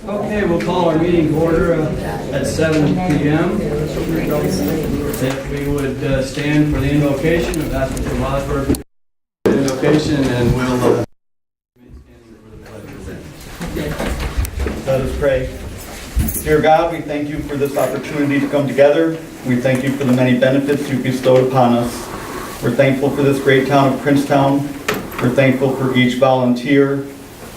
Okay, we'll call our meeting to order at 7 p.m. If we would stand for the invocation, I've asked Mr. Wasberg for the invocation, and we'll remain standing for the pledge of allegiance. Let us pray. Dear God, we thank you for this opportunity to come together. We thank you for the many benefits you've bestowed upon us. We're thankful for this great town of Princetown. We're thankful for each volunteer,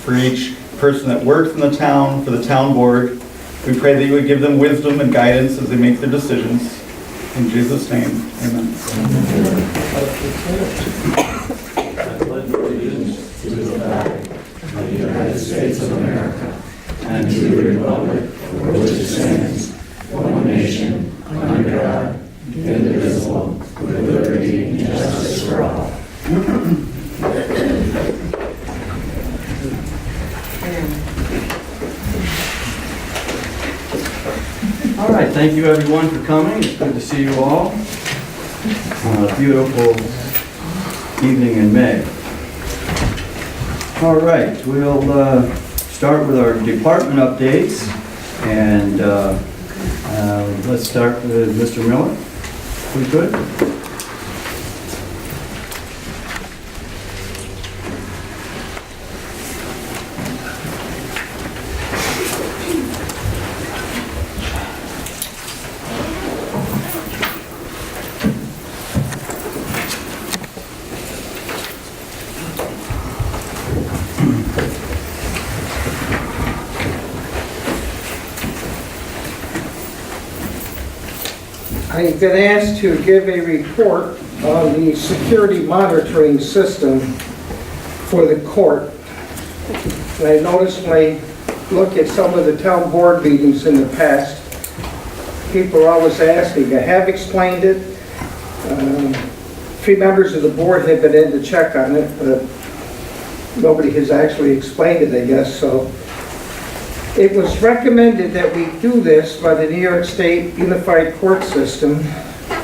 for each person that works in the town, for the town board. We pray that you would give them wisdom and guidance as they make their decisions. In Jesus' name, amen. I pledge allegiance to the flag of the United States of America and to the republic for which it stands, one nation, under God, indivisible, with liberty and justice for all. All right, thank you everyone for coming. It's good to see you all. Beautiful evening in May. All right, we'll start with our department updates, and let's start with Mr. Miller, if we could. I've been asked to give a report on the security monitoring system for the court. And I noticed when I look at some of the town board meetings in the past, people are always asking. I have explained it. 3 members of the board have been in to check on it, but nobody has actually explained it, I guess. So it was recommended that we do this by the New York State Unified Court System,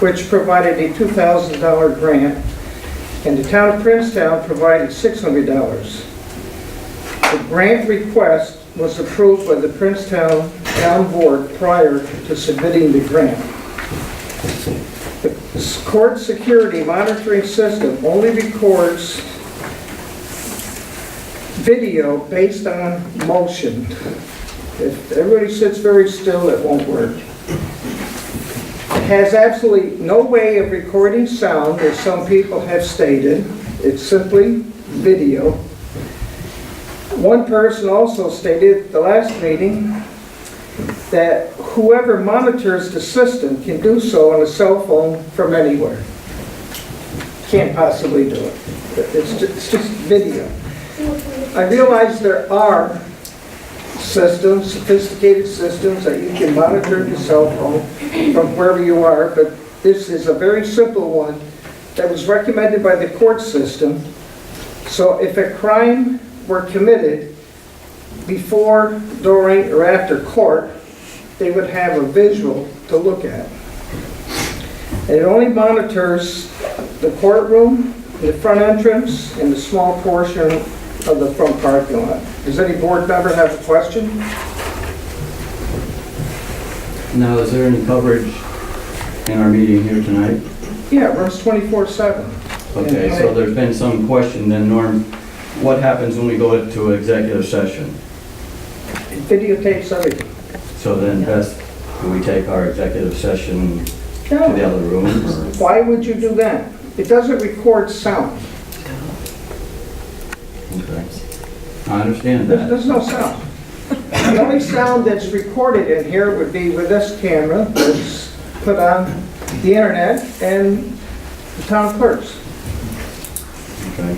which provided a $2,000 grant, and the town of Princetown provided $600. The grant request was approved by the Princetown Town Board prior to submitting the grant. The court security monitoring system only records video based on motion. If everybody sits very still, it won't work. It has absolutely no way of recording sound, as some people have stated. It's simply video. One person also stated at the last meeting that whoever monitors the system can do so on a cell phone from anywhere. Can't possibly do it. It's just video. I realize there are systems, sophisticated systems, that you can monitor your cell phone from wherever you are, but this is a very simple one that was recommended by the court system. So if a crime were committed before, during, or after court, they would have a visual to look at. And it only monitors the courtroom, the front entrance, and the small portion of the front parking lot. Does any board member have a question? Now, is there any coverage in our meeting here tonight? Yeah, it runs 24/7. Okay, so there's been some question then, Norm, what happens when we go into executive session? It videotapes everything. So then best, do we take our executive session to the No. other rooms? Why would you do that? It doesn't record sound. Okay. I understand There's, that. there's no sound. The only sound that's recorded in here would be with this camera that's put on the internet and the town clerks. Okay.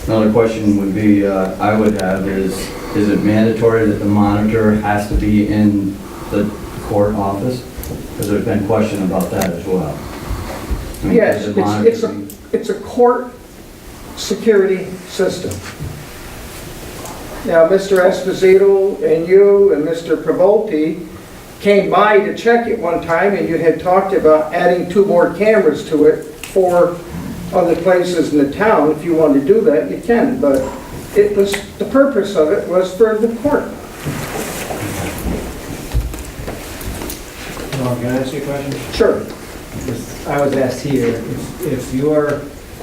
Another question would be, I would have is it mandatory that the monitor has to be in the court office? Because there's been question about that as well. I mean, Yes, does the monitor be- it's a court security system. Now, Mr. Esposito and you and Mr. Provolpi came by to check it one time, and you had talked about adding 2 more cameras to it for other places in the town. If you want to do that, you can, but it was, the purpose of it was for the court. Can I ask you a question? Sure. I was asked here, if you're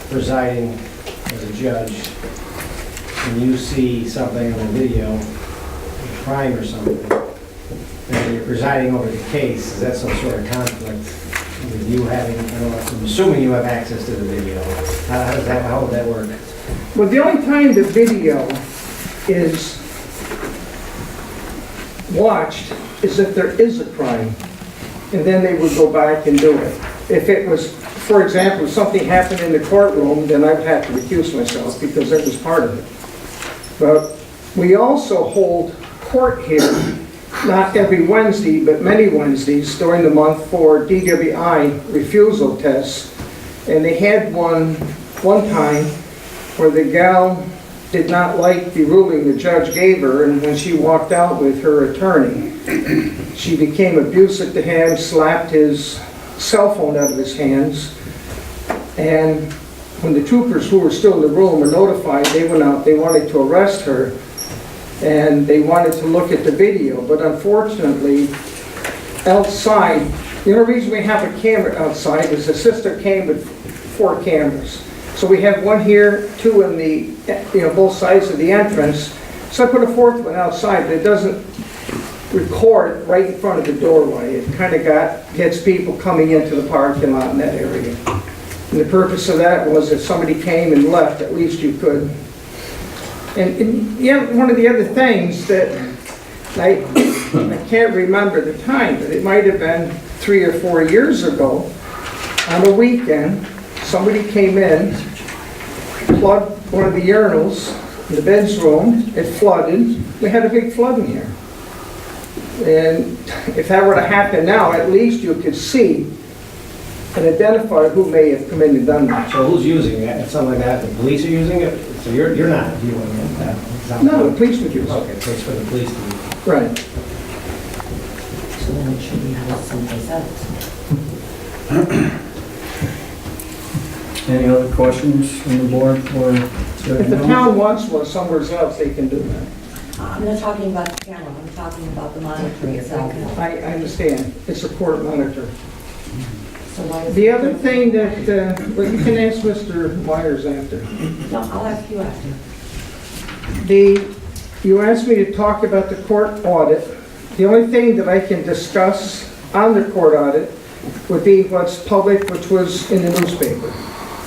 presiding as a judge and you see something on the video, a crime or something, and you're presiding over the case, is that some sort of conflict with you having, I don't know, I'm assuming you have access to the video. How would that work? Well, the only time the video is watched is if there is a crime, and then they would go back and do it. If it was, for example, if something happened in the courtroom, then I would have to recuse myself because that was part of it. But we also hold court here, not every Wednesday, but many Wednesdays during the month for DWI refusal tests. And they had one time where the gal did not like the ruling the judge gave her, and when she walked out with her attorney, she became abusive to him, slapped his cell phone out of his hands, and when the troopers who were still in the room were notified, they went out, they wanted to arrest her, and they wanted to look at the video, but unfortunately, outside, the only reason we have a camera outside is the sister came with 4 cameras. So we have one here, 2 in the, both sides of the entrance. So I put a 4th one outside, but it doesn't record right in front of the doorway. It kind of gets people coming into the parking lot in that area. And the purpose of that was if somebody came and left, at least you could. And yeah, one of the other things that I can't remember the time, but it might have been 3 or 4 years ago, on a weekend, somebody came in, plugged one of the urinals in the men's room, it flooded. We had a big flood in here. And if that were to happen now, at least you could see and identify who may have come in and done that. So who's using it? If something like that, the police are using it? So you're not viewing it? No, the police would use it. Okay, so it's for the police to use. Right. So then it should be housed someplace else. Any other questions from the board for If the town wants one somewhere else, they can do that. I'm not talking about the camera, I'm talking about the monitoring itself. I understand. It's a court monitor. So why is The other thing that, well, you can ask Mr. Myers after. No, I'll ask you after. You asked me to talk about the court audit. The only thing that I can discuss on the court audit would be what's public, which was in the newspaper.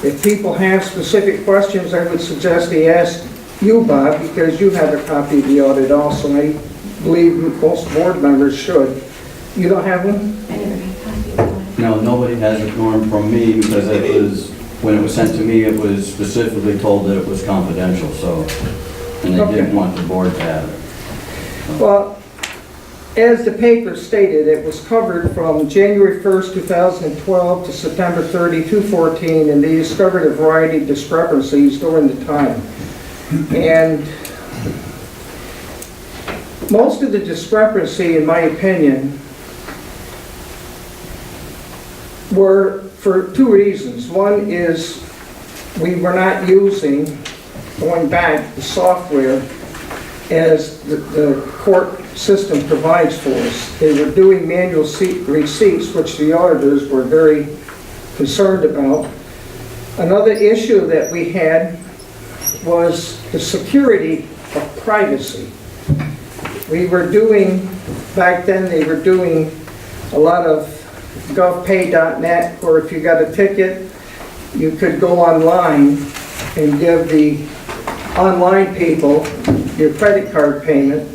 If people have specific questions, I would suggest they ask you, Bob, because you have a copy of the audit also. I believe most board members should. You don't have one? I never had a copy of it. No, nobody has it, Norm, from me, because it was, when it was sent to me, it was specifically told that it was confidential, so, and they didn't want the board to have it. Well, as the paper stated, it was covered from January 1st, 2012 to September 30, 2014, and they discovered a variety of discrepancies during the time. And most of the discrepancy, in my opinion, were for 2 reasons. One is we were not using, going back, the software as the court system provides for us. They were doing manual receipts, which the auditors were very concerned about. Another issue that we had was the security of privacy. We were doing, back then they were doing a lot of govpay.net, where if you got a ticket, you could go online and give the online people your credit card payment,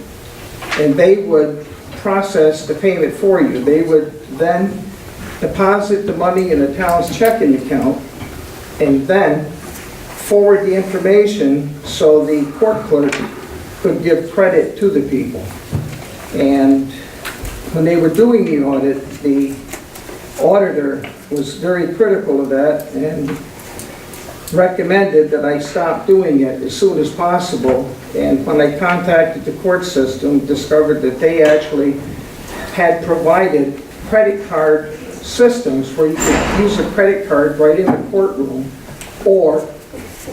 and they would process the payment for you. They would then deposit the money in the town's checking account and then forward the information so the court clerk could give credit to the people. And when they were doing the audit, the auditor was very critical of that and recommended that I stop doing it as soon as possible. And when I contacted the court system, discovered that they actually had provided credit card systems where you could use a credit card right in the courtroom or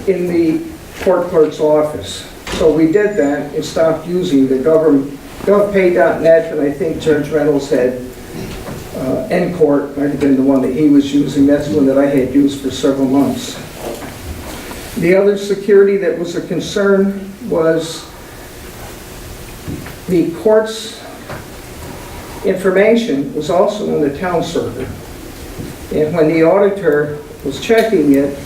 in the court clerk's office. So we did that and stopped using the govpay.net, and I think Judge Reynolds had N-Court might have been the one that he was using. That's the one that I had used for several months. The other security that was a concern was the court's information was also on the town server. And when the auditor was checking it,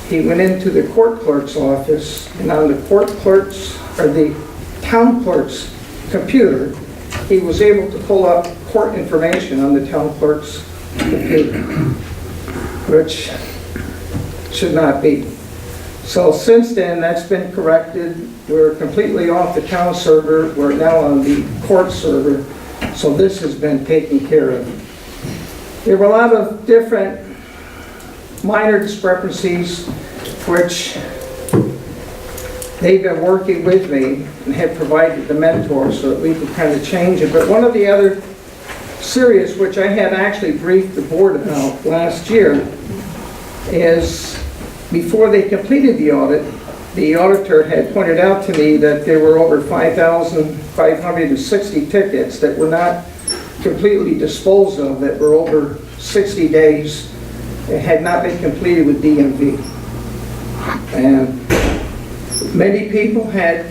he went into the court clerk's office, and on the court clerk's, or the town clerk's computer, he was able to pull up court information on the town clerk's computer, which should not be. So since then, that's been corrected. We're completely off the town server. We're now on the court server. So this has been taken care of. There were a lot of different minor discrepancies, which they've been working with me and have provided the mentor so that we could kind of change it. But one of the other serious, which I had actually briefed the board about last year, is before they completed the audit, the auditor had pointed out to me that there were over 5,560 tickets that were not completely disposed of, that were over 60 days and had not been completed with DMV. And many people had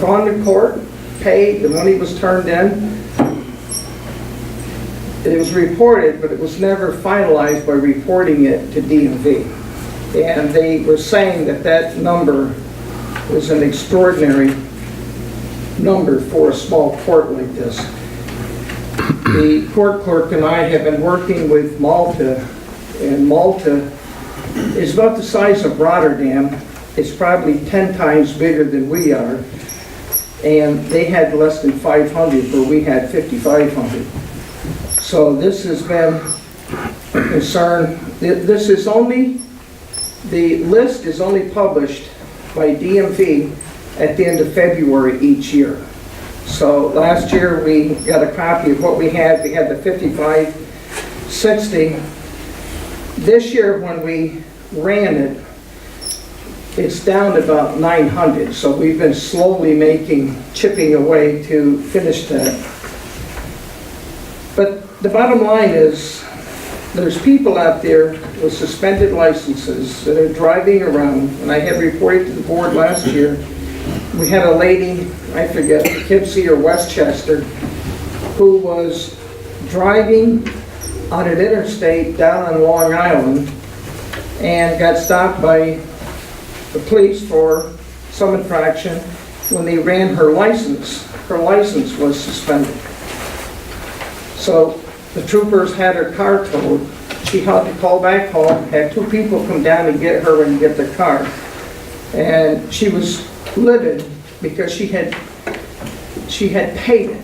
gone to court, paid, the money was turned in. It was reported, but it was never finalized by reporting it to DMV. And they were saying that that number was an extraordinary number for a small court like this. The court clerk and I have been working with Malta, and Malta is about the size of Rotterdam. It's probably 10 times bigger than we are, and they had less than 500, where we had 5,500. So this has been a concern. This is only, the list is only published by DMV at the end of February each year. So last year we got a copy of what we had. We had the 5560. This year when we ran it, it's down to about 900. So we've been slowly chipping away to finish that. But the bottom line is, there's people out there with suspended licenses that are driving around, and I had reported to the board last year. We had a lady, I forget, Poughkeepsie or Westchester, who was driving on an interstate down on Long Island and got stopped by the police for some infraction. When they ran her license was suspended. So the troopers had her car towed. She had to call back home, had 2 people come down and get her and get the car. And she was livid because she had paid it.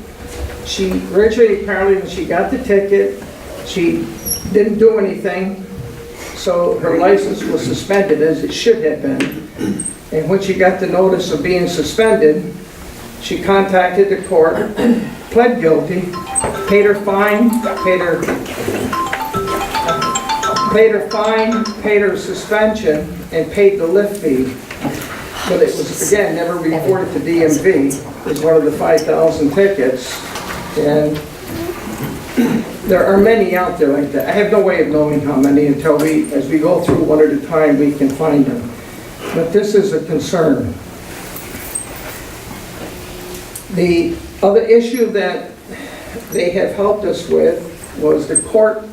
She originally, apparently, when she got the ticket, she didn't do anything, so her license was suspended, as it should have been. And when she got the notice of being suspended, she contacted the court, pled guilty, paid her fine, paid her suspension, and paid the lift fee. But it was, again, never reported to DMV. It was one of the 5,000 tickets. And there are many out there like that. I have no way of knowing how many until as we go through one at a time, we can find them. But this is a concern. The other issue that they have helped us with was the court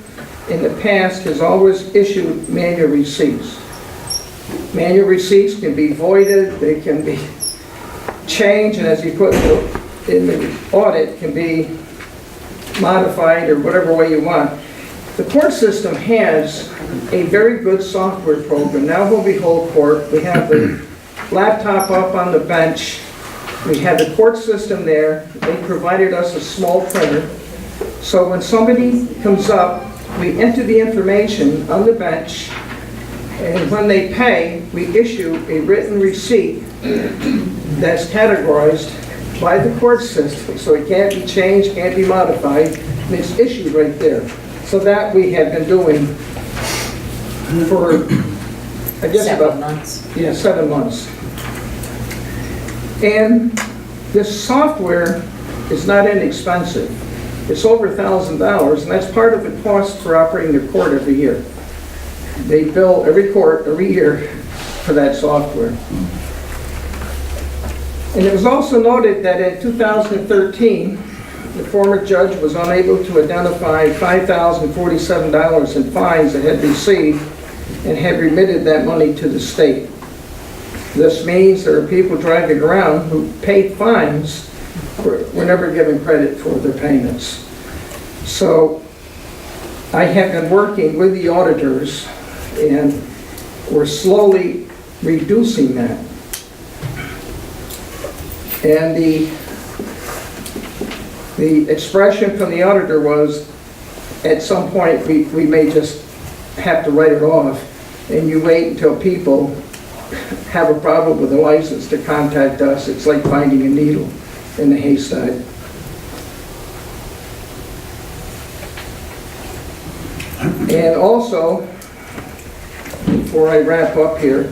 in the past has always issued manual receipts. Manual receipts can be voided, they can be changed, and as you put in the audit, can be modified or whatever way you want. The court system has a very good software program. Now when we hold court, we have the laptop up on the bench. We have the court system there. They provided us a small printer. So when somebody comes up, we enter the information on the bench, and when they pay, we issue a written receipt that's categorized by the court system. So it can't be changed, can't be modified, and it's issued right there. So that we have been doing for, I guess, Several about months. 7 months. And this software is not inexpensive. It's over $1,000, and that's part of the cost for operating the court every year. They bill every court every year for that software. And it was also noted that in 2013, the former judge was unable to identify $5,047 in fines that had received and had remitted that money to the state. This means there are people driving around who paid fines were never given credit for their payments. So I have been working with the auditors, and we're slowly reducing that. And the expression from the auditor was, at some point, we may just have to write it off, and you wait until people have a problem with a license to contact us. It's like finding a needle in the haystack. And also, before I wrap up here,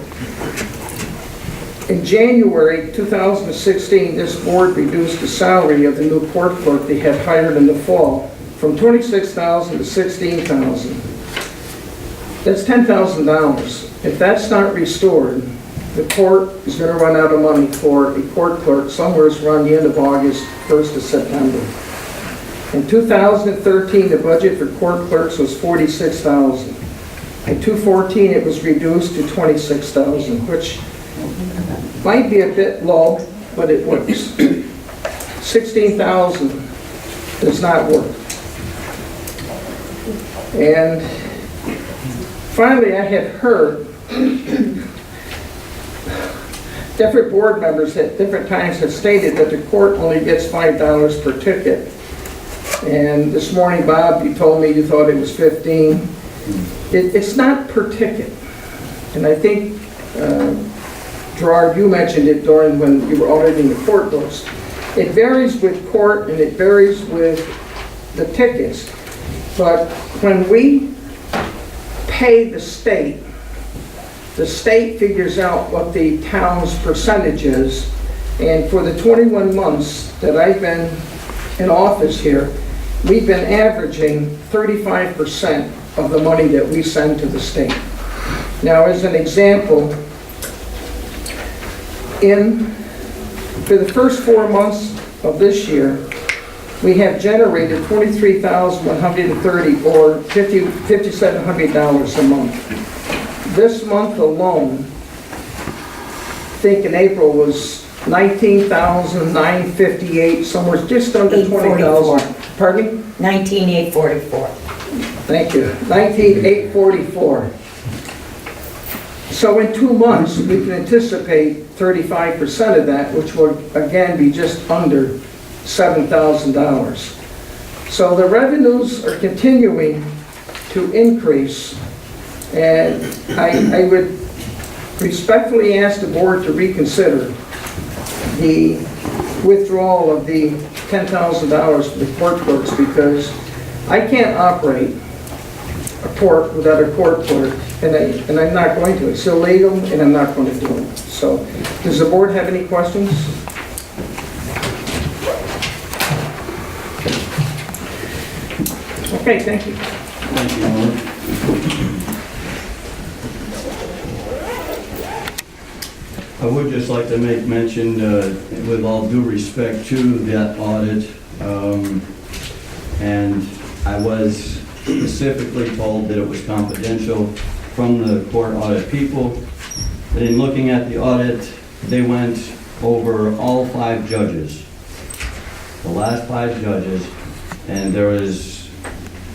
in January 2016, this board reduced the salary of the new court clerk they had hired in the fall from $26,000 to $16,000. That's $10,000. If that's not restored, the court is going to run out of money for a court clerk somewhere around the end of August, 1st of September. In 2013, the budget for court clerks was $46,000. In 2014, it was reduced to $26,000, which might be a bit low, but it works. $16,000 does not work. And finally, I had heard different board members at different times have stated that the court only gets $5 per ticket. And this morning, Bob, you told me you thought it was 15. It's not per ticket. And I think, Gerard, you mentioned it during when you were auditing the court books. It varies with court and it varies with the tickets. But when we pay the state figures out what the town's percentage is. And for the 21 months that I've been in office here, we've been averaging 35% of the money that we send to the state. Now, as an example, for the first 4 months of this year, we have generated $23,130 or $5,700 a month. This month alone, I think in April was $19,958, somewhere just under $20,000. Pardon me? 19,844. Thank you. 19,844. So in 2 months, we can anticipate 35% of that, which will again be just under $7,000. So the revenues are continuing to increase, and I would respectfully ask the board to reconsider the withdrawal of the $10,000 for the court clerks, because I can't operate a court without a court clerk, and I'm not going to. It's illegal, and I'm not going to do it. So, does the board have any questions? Okay, thank you. Thank you, Norm. I would just like to make mention, with all due respect to that audit, and I was specifically told that it was confidential from the court audit people, that in looking at the audit, they went over all 5 judges, the last 5 judges, and there was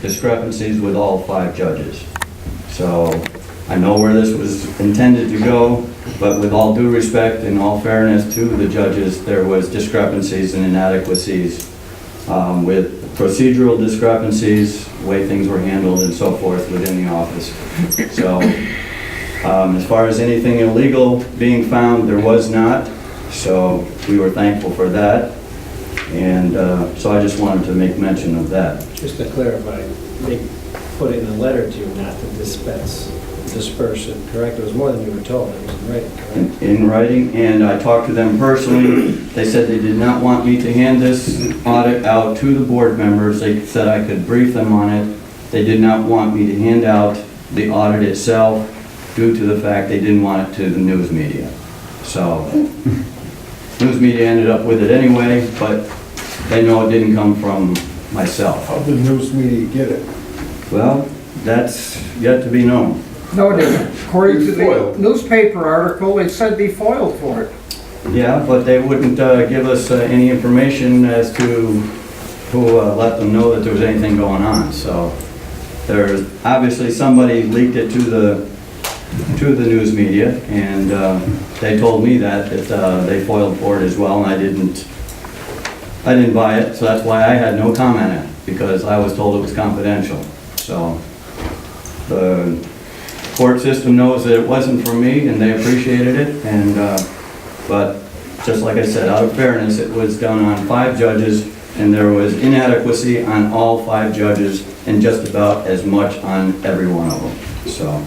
discrepancies with all 5 judges. So I know where this was intended to go, but with all due respect and all fairness to the judges, there was discrepancies and inadequacies with procedural discrepancies, the way things were handled and so forth within the office. So as far as anything illegal being found, there was not. So we were thankful for that. And so I just wanted to make mention of that. Just to clarify, they put in a letter to you not to dispense disperse it, correct? It was more than you were told, it was in writing, correct? in writing, and I talked to them personally. They said they did not want me to hand this audit out to the board members. They said I could brief them on it. They did not want me to hand out the audit itself due to the fact they didn't want it to the news media. So, news media ended up with it anyway, but they know it didn't come from myself. How did news media get it? Well, that's yet to be known. No, it didn't. According to the Foiled. newspaper article, they said they foiled for it. Yeah, but they wouldn't give us any information as to who let them know that there was anything going on. So there's obviously somebody leaked it to the news media, and they told me that they foiled for it as well, and I didn't buy it. So that's why I had no comment on it, because I was told it was confidential. So the court system knows that it wasn't from me, and they appreciated it. And but just like I said, out of fairness, it was done on 5 judges, and there was inadequacy on all 5 judges, and just about as much on every one of them. So,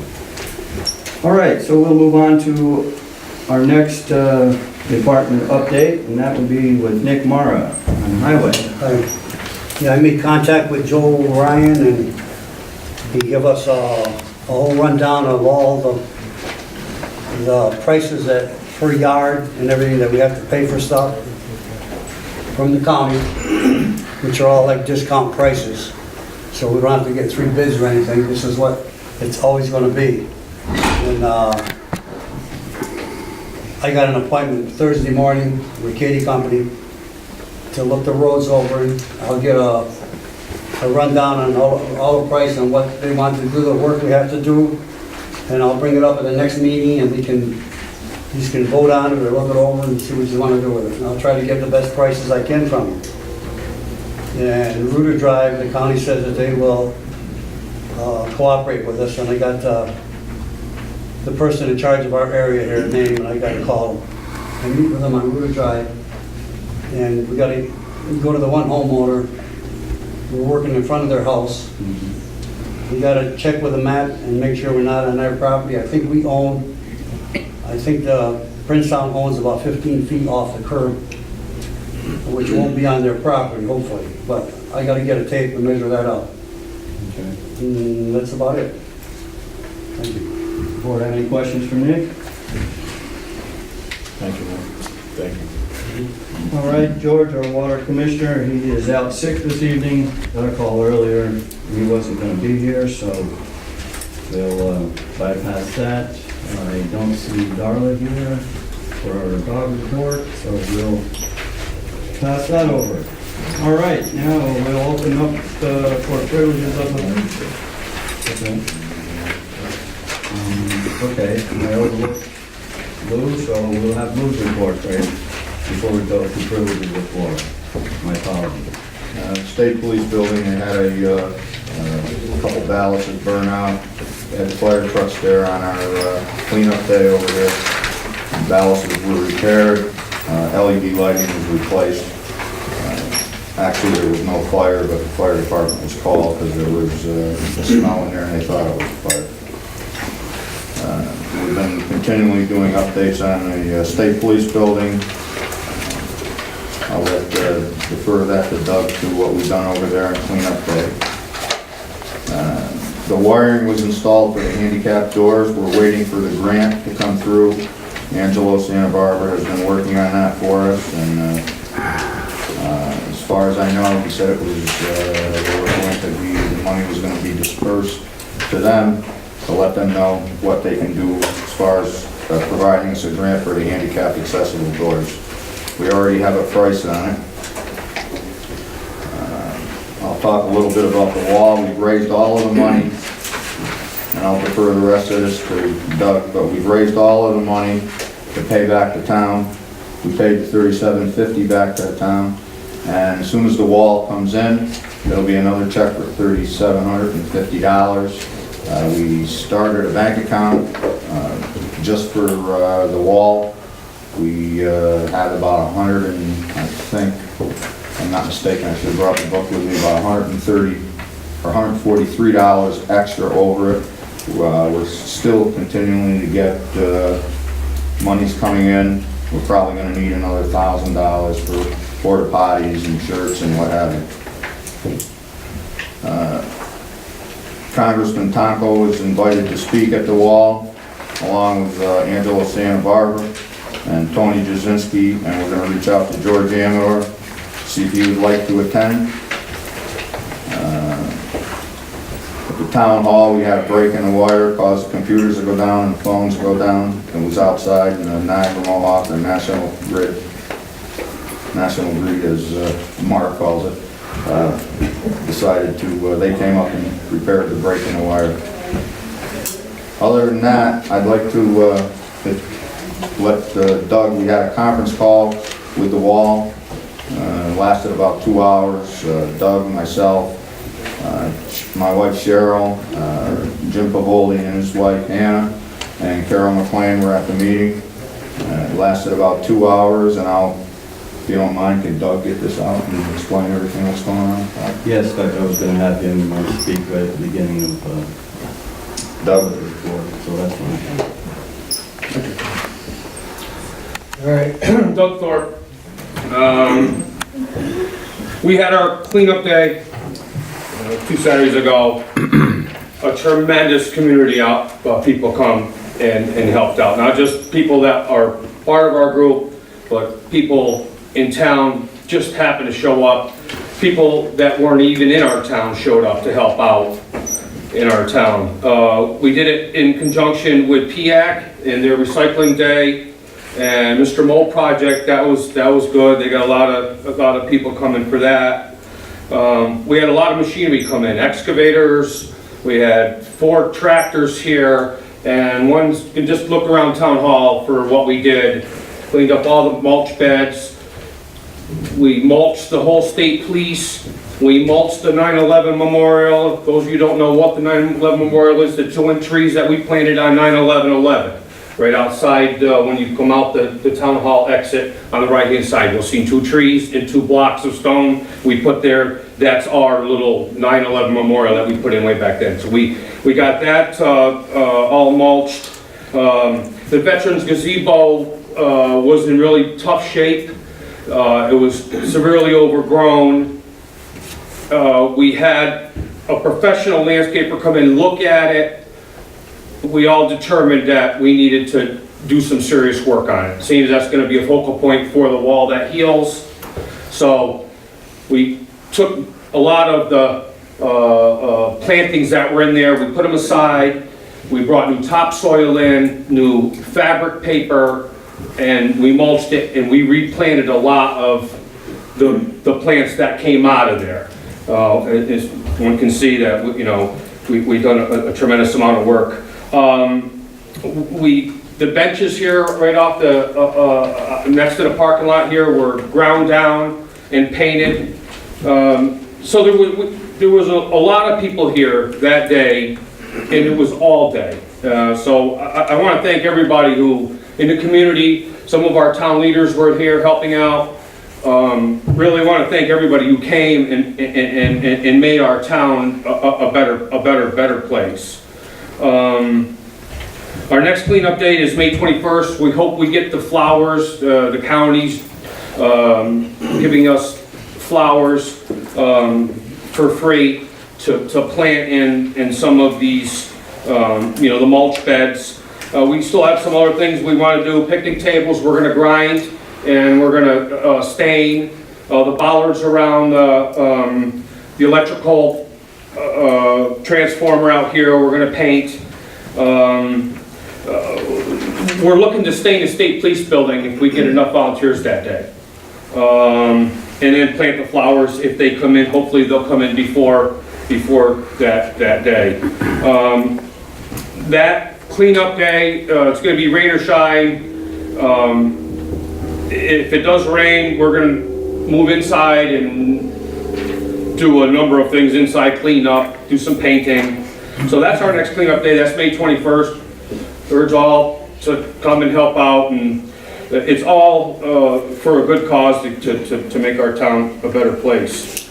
all right, so we'll move on to our next department update, and that would be with Nick Mara on Highway. Yeah, I made contact with Joe Ryan, and he gave us a whole rundown of all the prices that per yard and everything that we have to pay for stuff from the county, which are all like discount prices. So we don't have to get 3 bids or anything. This is what it's always going to be. And I got an appointment Thursday morning with Katie Company to look the roads over, and I'll get a rundown on all the price and what they want to do, the work we have to do, and I'll bring it up at the next meeting, and you can vote on it or look it over and see what you want to do with it. And I'll try to get the best prices I can from you. And Rooter Drive, the county says that they will cooperate with us, and I got the person in charge of our area here, name, and I got to call them and meet with them on Rooter Drive. And we got to go to the one homeowner. We're working in front of their house. We got to check with the map and make sure we're not on their property. I think the Princetown owns about 15 feet off the curb, which won't be on their property, hopefully. But I got to get a tape and measure that out. Okay. And that's about it. Thank you. Board, have any questions for Nick? Thank you, man. Thank you. All right, George, our water commissioner, he is out sick this evening. Got a call earlier, he wasn't going to be here, so we'll bypass that. I don't see Darla here for our dog report, so we'll pass that over. All right, now we'll open up for privileges of the... Okay, I overlooked Lou, so we'll have Lou's report right before we go to privileges of floor. My apologies. State Police Building, they had a couple ballots that burn out. They had fire trucks there on our cleanup day over there. Ballots were repaired, LED lighting was replaced. Actually, there was no fire, but the fire department was called because there was a smell in there and they thought it was a fire. We've been continually doing updates on the State Police Building. I'll defer that to Doug to what we've done over there on cleanup day. The wiring was installed for the handicap doors. We're waiting for the grant to come through. Angelo Santa Barbara has been working on that for us, and as far as I know, he said it was the money was going to be dispersed to them to let them know what they can do as far as providing us a grant for the handicap accessible doors. We already have a price on it. I'll talk a little bit about the wall. We've raised all of the money, and I'll defer the rest of this to Doug, but we've raised all of the money to pay back the town. We paid the $37.50 back to the town, and as soon as the wall comes in, there'll be another check for $3,750. We started a bank account just for the wall. We had about 100 and I think, if I'm not mistaken, I should have brought the book with me, about $130 or $143 extra over it. We're still continuing to get monies coming in. We're probably going to need another $1,000 for porta potties and shirts and what have you. Congressman Tonko is invited to speak at the wall, along with Angelo Santa Barbara and Tony Jasinski, and we're going to reach out to George Amador, see if he would like to attend. At the town hall, we had a break in the wire, caused the computers to go down and the phones to go down. It was outside in the Niagara Mohawk, or National Grid, as Mark calls it, decided to, they came up and repaired the break in the wire. Other than that, I'd like to let Doug, we had a conference call with the wall, lasted about 2 hours. Doug, myself, my wife Cheryl, Jim Pavoli and his wife Hannah, and Carol McLean were at the meeting. It lasted about 2 hours, and if you don't mind, can Doug get this out and explain everything that's going on? Yes, Doug, I was going to have him speak right at the beginning of Doug. the report, so that's fine. All right, Doug Thorpe. We had our cleanup day 2 Saturdays ago. A tremendous community people come and helped out. Not just people that are part of our group, but people in town just happened to show up. People that weren't even in our town showed up to help out in our town. We did it in conjunction with PIAC and their recycling day and Mr. Mole project. That was good. They got a lot of people coming for that. We had a lot of machinery come in, excavators. We had 4 tractors here, and you can just look around Town Hall for what we did. Cleaned up all the mulch beds. We mulched the whole state police. We mulched the 9/11 memorial. If those of you don't know what the 9/11 memorial is, the 2 trees that we planted on 9/11/11. Right outside, when you come out the town hall exit on the right-hand side, you'll see 2 trees and 2 blocks of stone we put there. That's our little 9/11 memorial that we put in way back then. So we got that all mulched. The Veterans Gazebo was in really tough shape. It was severely overgrown. We had a professional landscaper come in and look at it. We all determined that we needed to do some serious work on it. Seems that's going to be a focal point for the wall that heals. So we took a lot of the plantings that were in there, we put them aside. We brought new topsoil in, new fabric paper, and we mulched it, and we replanted a lot of the plants that came out of there. As one can see that, we've done a tremendous amount of work. The benches here right off next to the parking lot here were ground down and painted. So there was a lot of people here that day, and it was all day. So I want to thank everybody who in the community. Some of our town leaders were here helping out. Really want to thank everybody who came and made our town a better place. Our next cleanup date is May 21st. We hope we get the flowers, the county's giving us flowers for free to plant in some of these, the mulch beds. We still have some other things we want to do. Picnic tables we're going to grind, and we're going to stain. The bollards around the electrical transformer out here we're going to paint. We're looking to stain the state police building if we get enough volunteers that day. And then plant the flowers if they come in. Hopefully they'll come in before that day. That cleanup day, it's going to be rain or shine. If it does rain, we're going to move inside and do a number of things inside, clean up, do some painting. So that's our next cleanup day. That's May 21st. Urge all to come and help out, and it's all for a good cause to make our town a better place.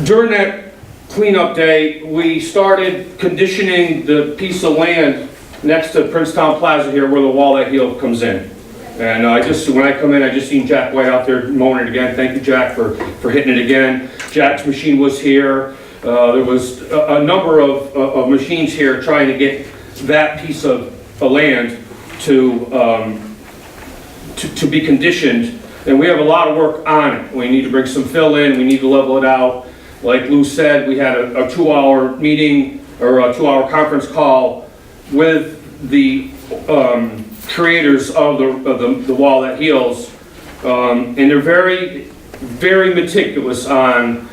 During that cleanup day, we started conditioning the piece of land next to Princetown Plaza here where the wall that heel comes in. And when I come in, I just seen Jack White out there mowing it again. Thank you, Jack, for hitting it again. Jack's machine was here. There was a number of machines here trying to get that piece of land to be conditioned. And we have a lot of work on it. We need to bring some fill in, we need to level it out. Like Lou said, we had a 2-hour meeting, or a 2-hour conference call with the creators of the wall that heals. And they're very, very meticulous on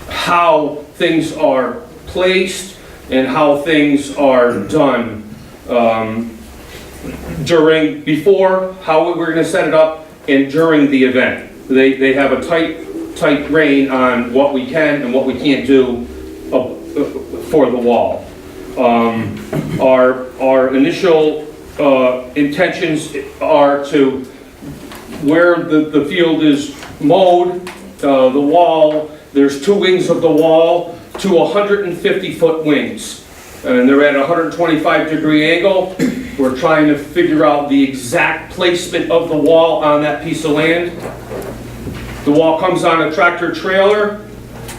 how things are placed and how things are done before, how we're gonna set it up, and during the event. They have a tight rein on what we can and what we can't do for the wall. Our initial intentions are to, where the field is mowed, the wall, there's 2 wings of the wall, 2 150-foot wings. And they're at a 125-degree angle. We're trying to figure out the exact placement of the wall on that piece of land. The wall comes on a tractor trailer.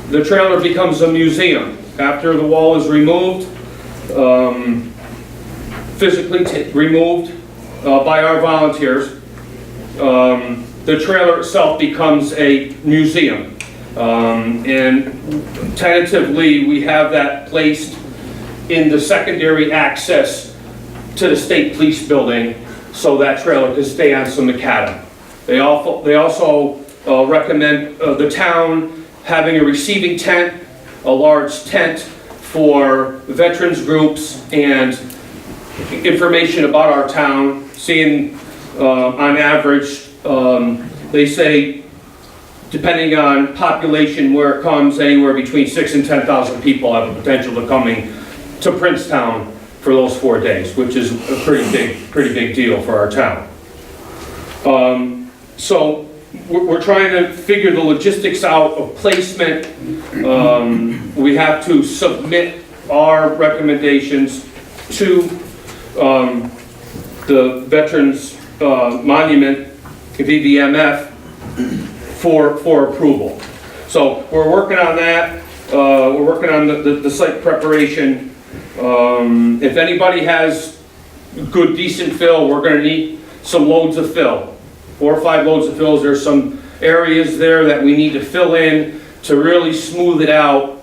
The trailer becomes a museum. After the wall is removed, physically removed by our volunteers, the trailer itself becomes a museum. And tentatively, we have that placed in the secondary access to the state police building so that trailer can stay on some macadam. They also recommend the town having a receiving tent, a large tent for veterans groups and information about our town, seeing on average, they say, depending on population where it comes, anywhere between 6,000 and 10,000 people have the potential of coming to Princetown for those 4 days, which is a pretty big deal for our town. So we're trying to figure the logistics out of placement. We have to submit our recommendations to the Veterans Monument, VVMF, for approval. So we're working on that. We're working on the site preparation. If anybody has good, decent fill, we're going to need some loads of fill. 4 or 5 loads of fills. There's some areas there that we need to fill in to really smooth it out.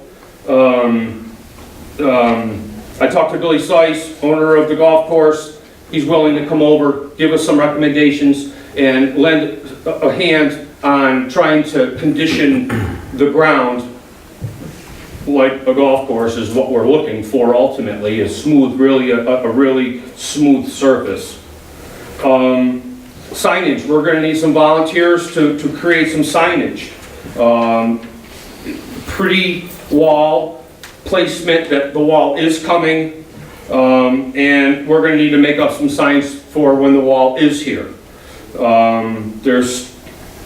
I talked to Billy Seiss, owner of the golf course. He's willing to come over, give us some recommendations, and lend a hand on trying to condition the ground like a golf course is what we're looking for ultimately, is smooth, really a really smooth surface. Signage, we're going to need some volunteers to create some signage. Pretty wall placement that the wall is coming, and we're going to need to make up some signs for when the wall is here. There's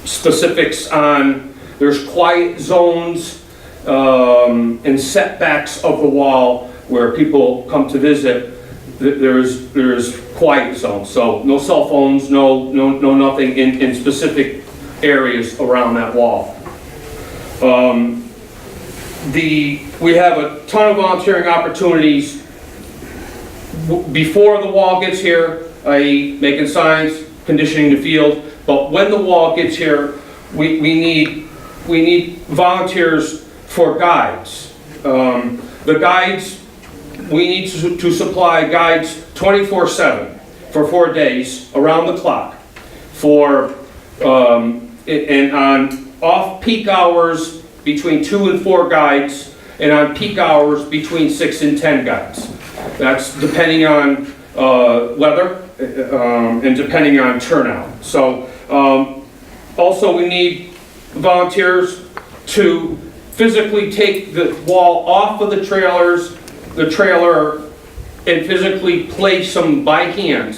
specifics on, there's quiet zones and setbacks of the wall where people come to visit. There's quiet zones, so no cell phones, no nothing in specific areas around that wall. We have a ton of volunteering opportunities before the wall gets here, i.e. making signs, conditioning the field, but when the wall gets here, we need volunteers for guides. The guides, we need to supply guides 24/7 for 4 days around the clock and on off-peak hours between 2 and 4 guides, and on peak hours between 6 and 10 guides. That's depending on weather and depending on turnout. So also we need volunteers to physically take the wall off of the trailer and physically place them by hand.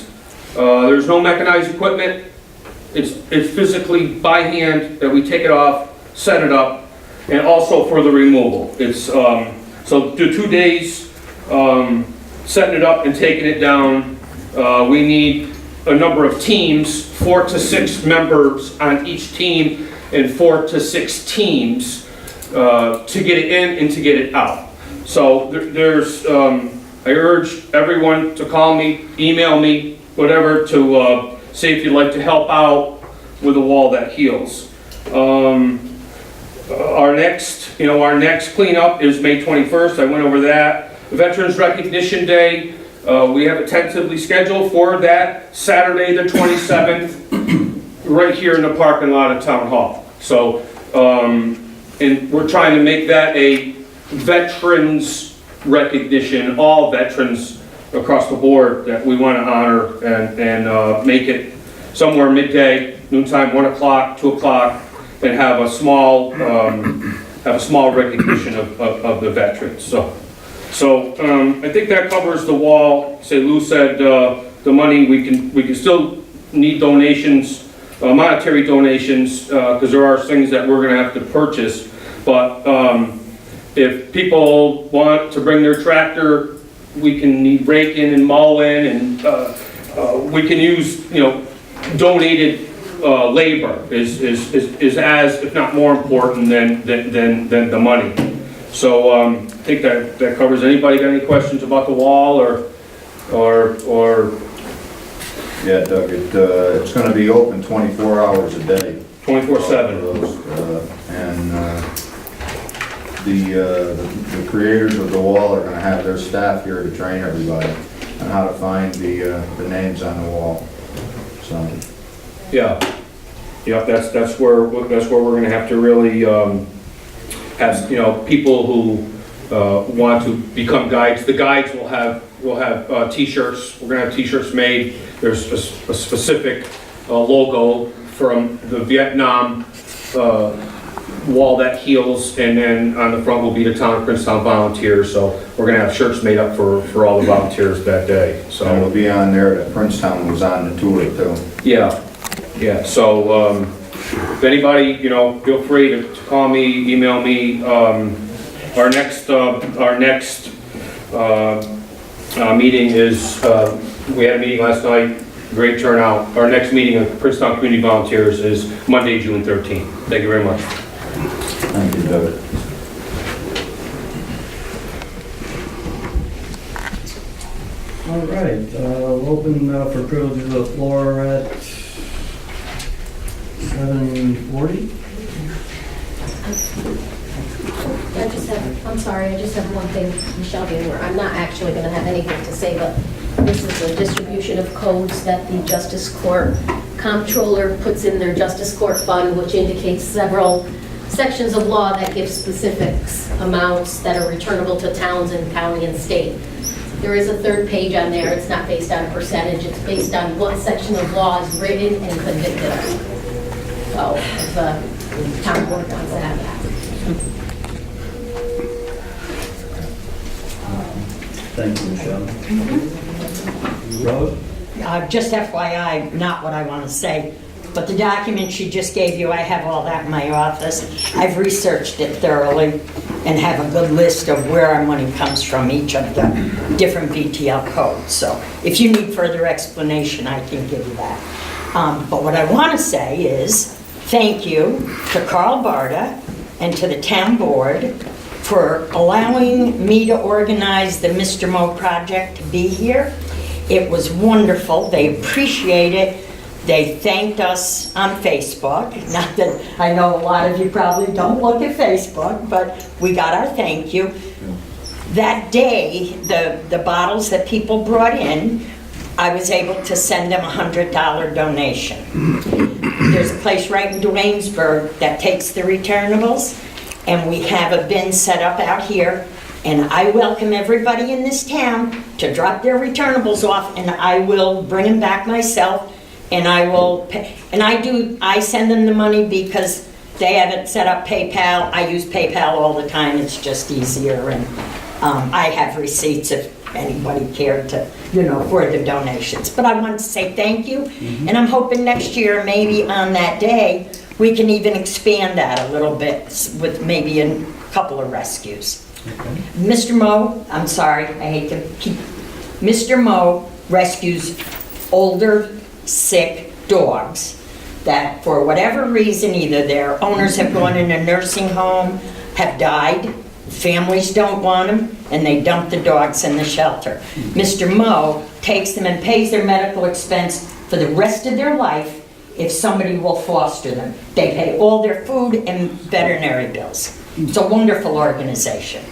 There's no mechanized equipment. It's physically by hand that we take it off, set it up, and also for the removal. It's, so the 2 days, setting it up and taking it down. We need a number of teams, 4 to 6 members on each team, and 4 to 6 teams to get it in and to get it out. So I urge everyone to call me, email me, whatever, to say if you'd like to help out with a wall that heals. Our next cleanup is May 21st. I went over that. Veterans Recognition Day, we have it tentatively scheduled for that Saturday, the 27th, right here in the parking lot of Town Hall. So, and we're trying to make that a veterans recognition, all veterans across the board that we want to honor, and make it somewhere midday, noontime, 1 o'clock, 2 o'clock, and have a small recognition of the veterans. So I think that covers the wall. Say Lou said the money, we can still need donations, monetary donations, because there are things that we're going to have to purchase. But if people want to bring their tractor, we can rake in and mow in, and we can use, donated labor is as, if not more important than the money. So I think that covers. Anybody got any questions about the wall or? Yeah, Doug, it's gonna be open 24 hours a day. 24/7. And the creators of the wall are gonna have their staff here to train everybody on how to find the names on the wall. So. Yeah, that's where we're going to have to really have people who want to become guides. The guides will have T-shirts. We're going to have T-shirts made. There's a specific logo from the Vietnam wall that heals, and then on the front will be the town of Princetown volunteers. So we're going to have shirts made up for all the volunteers that day. So and it'll be on there that Princetown was on the tour too. Yeah. So if anybody, feel free to call me, email me. Our next meeting is, we had a meeting last night, great turnout. Our next meeting of Princetown Community Volunteers is Monday, June 13th. Thank you very much. Thank you, Doug. All right, we'll open for privilege of the floor at 7:40. I'm sorry, I just have one thing, Michelle Gamer. I'm not actually going to have anything to say, but this is a distribution of codes that the Justice Court Comptroller puts in their Justice Court Fund, which indicates several sections of law that give specific amounts that are returnable to towns and county and state. There is a third page on there. It's not based on a percentage. It's based on what section of law is written and convicted of. So if the town board wants to have that. Thank you, Michelle. Rose? Just FYI, not what I want to say, but the document she just gave you, I have all that in my office. I've researched it thoroughly and have a good list of where our money comes from, each of the different VTL codes. So if you need further explanation, I can give you that. But what I want to say is thank you to Carl Barta and to the town board for allowing me to organize the Mr. Mo project to be here. It was wonderful. They appreciate it. They thanked us on Facebook. Not that I know a lot of you probably don't look at Facebook, but we got our thank you. That day, the bottles that people brought in, I was able to send them a $100 donation. There's a place right in Duanesburg that takes the returnables, and we have a bin set up out here, and I welcome everybody in this town to drop their returnables off, and I will bring them back myself, and I will pay. And I send them the money because they haven't set up PayPal. I use PayPal all the time. It's just easier, and I have receipts if anybody cared to, for the donations. But I want to say thank you, and I'm hoping next year, maybe on that day, We can even expand that a little bit with maybe a couple of rescues. Mr. Moe, I'm sorry, I hate to keep, Mr. Moe rescues older, sick dogs that for whatever reason, either their owners have gone in a nursing home, have died, families don't want them, and they dump the dogs in the shelter. Mr. Moe takes them and pays their medical expense for the rest of their life if somebody will foster them. They pay all their food and veterinary bills. It's a wonderful organization.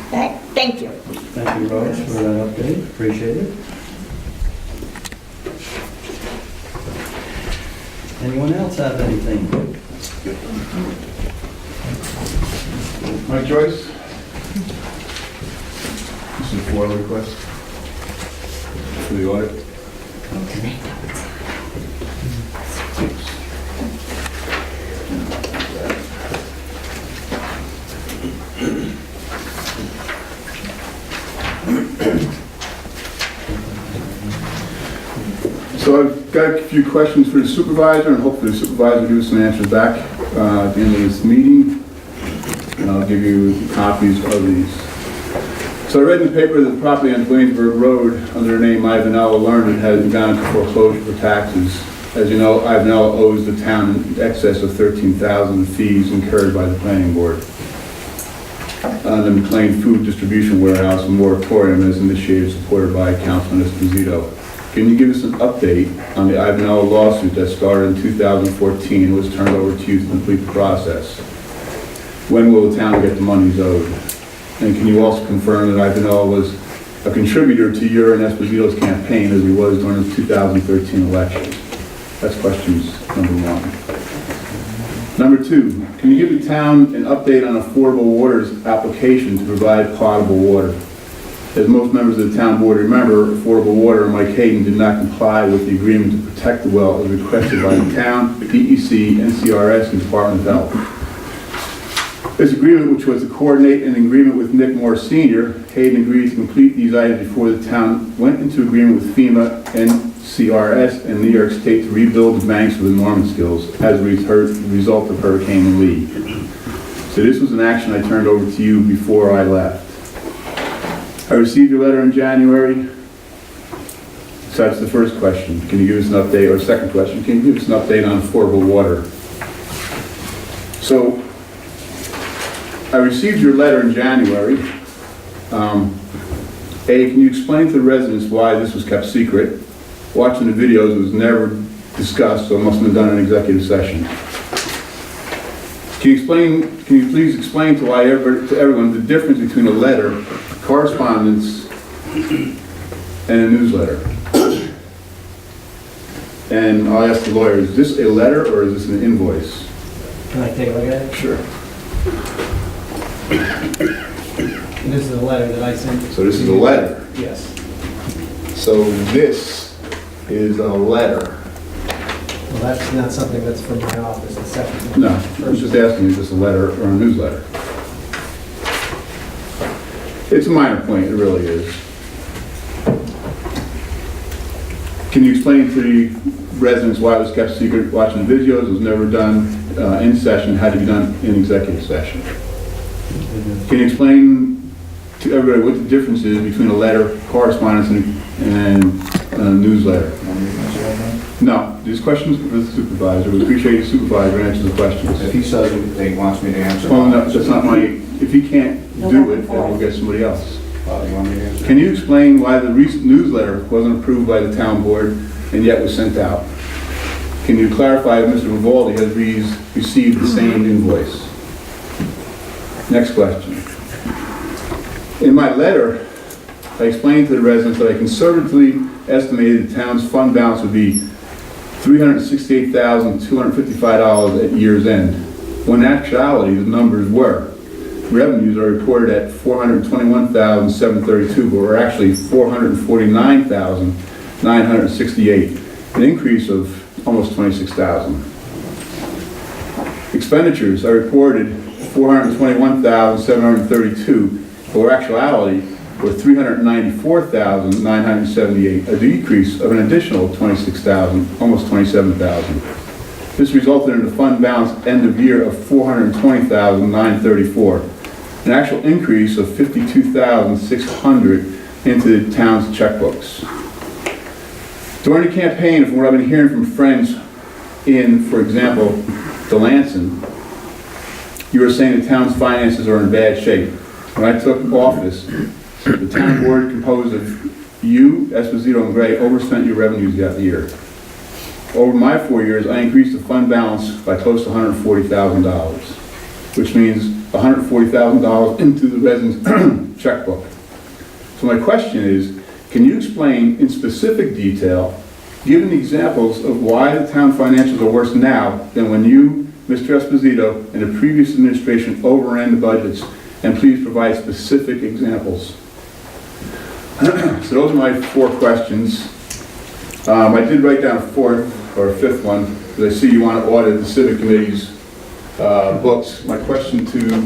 Okay? Thank you. Thank you, Rose, for that update. Appreciate it. Anyone else have anything? Mike Joyce? This is a FOIL request for the audit. So I've got a few questions for the supervisor, and hopefully the supervisor will give us some answers back at the end of this meeting. And I'll give you copies of these. So I read in the paper that the property on Williamsburg Road under the name Ivanella Learned has gone into foreclosure for taxes. As you know, Ivanella owes the town in excess of $13,000 in fees incurred by the planning board. The McLean Food Distribution Warehouse moratorium is initiated, supported by Councilman Esposito. Can you give us an update on the Ivanella lawsuit that started in 2014 and was turned over to you to complete the process? When will the town get the monies owed? And can you also confirm that Ivanella was a contributor to your and Esposito's campaign as he was during the 2013 election? That's questions number one. Number two, can you give the town an update on Affordable Water's application to provide potable water? As most members of the town board remember, Affordable Water and Mike Hayden did not comply with the agreement to protect the well as requested by the town, DEC, NCRS, and Department of Health. This agreement, which was to coordinate an agreement with Nick Moore Sr., Hayden agreed to complete these items before the town went into agreement with FEMA, NCRS, and New York State to rebuild the banks of the Normanskills as a result of Hurricane Lee. So this was an action I turned over to you before I left. I received your letter in January. So that's the first question. Can you give us an update? Or second question, can you give us an update on affordable water? So I received your letter in January. Can you explain to the residents why this was kept secret? Watching the videos, it was never discussed, so it must have been done in executive session. Can you please explain to everyone the difference between a letter, correspondence, and a newsletter? And I'll ask the lawyer, is this a letter or is this an invoice? Can I take a look at it? Sure. This is a letter that I sent. So this is a letter. Yes. So this is a letter. Well, that's not something that's from my office, it's separate. No, I was just asking, is this a letter or a newsletter? It's a minor point, it really is. Can you explain to the residents why it was kept secret? Watching the videos, it was never done in session, had to be done in executive session. Can you explain to everybody what the difference is between a letter, correspondence, and a newsletter? No, these questions for the supervisor. We appreciate the supervisor answers the questions. If he says he wants me to answer. Well, no, that's not my, if he can't do it, then we'll get somebody else. You want me to answer? Can you explain why the recent newsletter wasn't approved by the town board and yet was sent out? Can you clarify if Mr. Vivaldi has received the same invoice? Next question. In my letter, I explained to the residents that I conservatively estimated the town's fund balance would be $368,255 at year's end, when in actuality the numbers were. Revenues are reported at $421,732, but were actually $449,968, an increase of almost $26,000. Expenditures are reported $421,732, but were actuality were $394,978, a decrease of an additional $26,000, almost $27,000. This resulted in a fund balance end of year of $420,934, an actual increase of $52,600 into the town's checkbooks. During the campaign, from what I've been hearing from friends in, for example, Delanson, you were saying the town's finances are in bad shape. When I took office, the town board composed of you, Esposito, and Gray overspent your revenues that year. Over my 4 years, I increased the fund balance by close to $140,000, which means $140,000 into the resident's checkbook. So my question is, can you explain in specific detail, given examples of why the town financials are worse now than when you, Mr. Esposito, and the previous administration overran the budgets, and please provide specific examples? So those are my 4 questions. I did write down a 4th or a 5th one, because I see you want to audit the civic committee's books. My question to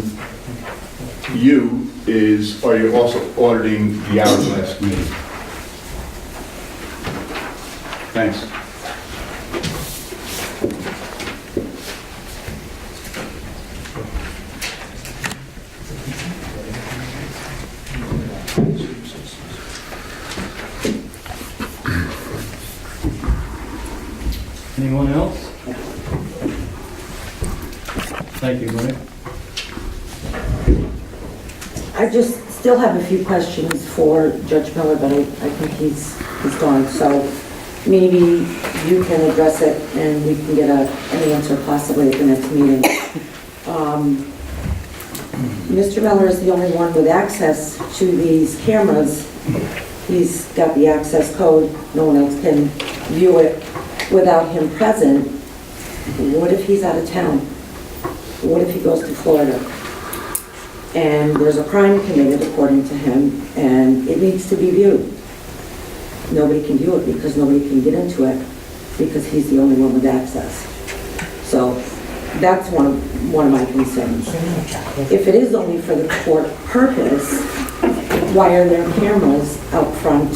you is, are you also auditing the Hourglass Committee? Thanks. Anyone else? Thank you, Gray. I just still have a few questions for Judge Miller, but I think he's gone. So maybe you can address it and we can get an answer possibly at the next meeting. Mr. Miller is the only one with access to these cameras. He's got the access code. No one else can view it without him present. What if he's out of town? What if he goes to Florida? And there's a crime committed, according to him, and it needs to be viewed. Nobody can view it because nobody can get into it because he's the only one with access. So that's one of my concerns. If it is only for the court purpose, why are there cameras out front,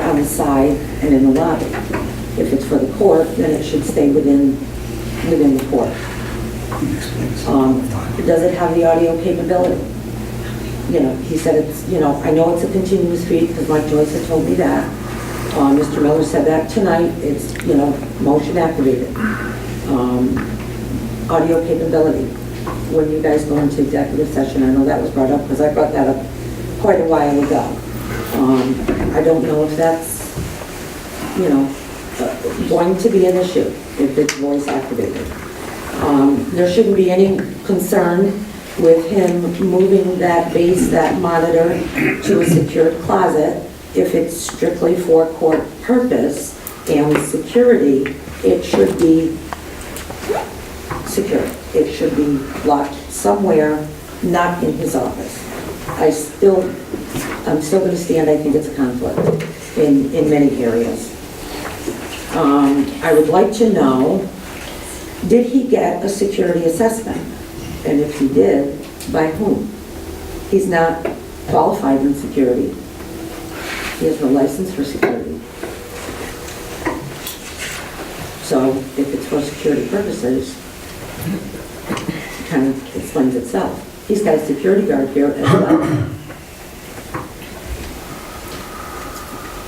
on the side, and in the lobby? If it's for the court, then it should stay within the court. Does it have the audio capability? You know, he said it's, I know it's a continuous feed because Mike Joyce had told me that. Mr. Miller said that tonight. It's, motion activated. Audio capability. When you guys go into executive session, I know that was brought up because I brought that up quite a while ago. I don't know if that's, going to be an issue if it's voice activated. There shouldn't be any concern with him moving that base, that monitor, to a secured closet. If it's strictly for court purpose and security, it should be secure. It should be locked somewhere, not in his office. I'm still going to stand, I think it's a conflict in many areas. I would like to know, did he get a security assessment? And if he did, by whom? He's not qualified in security. He has no license for security. So if it's for security purposes, it kind of explains itself. He's got a security guard here as well.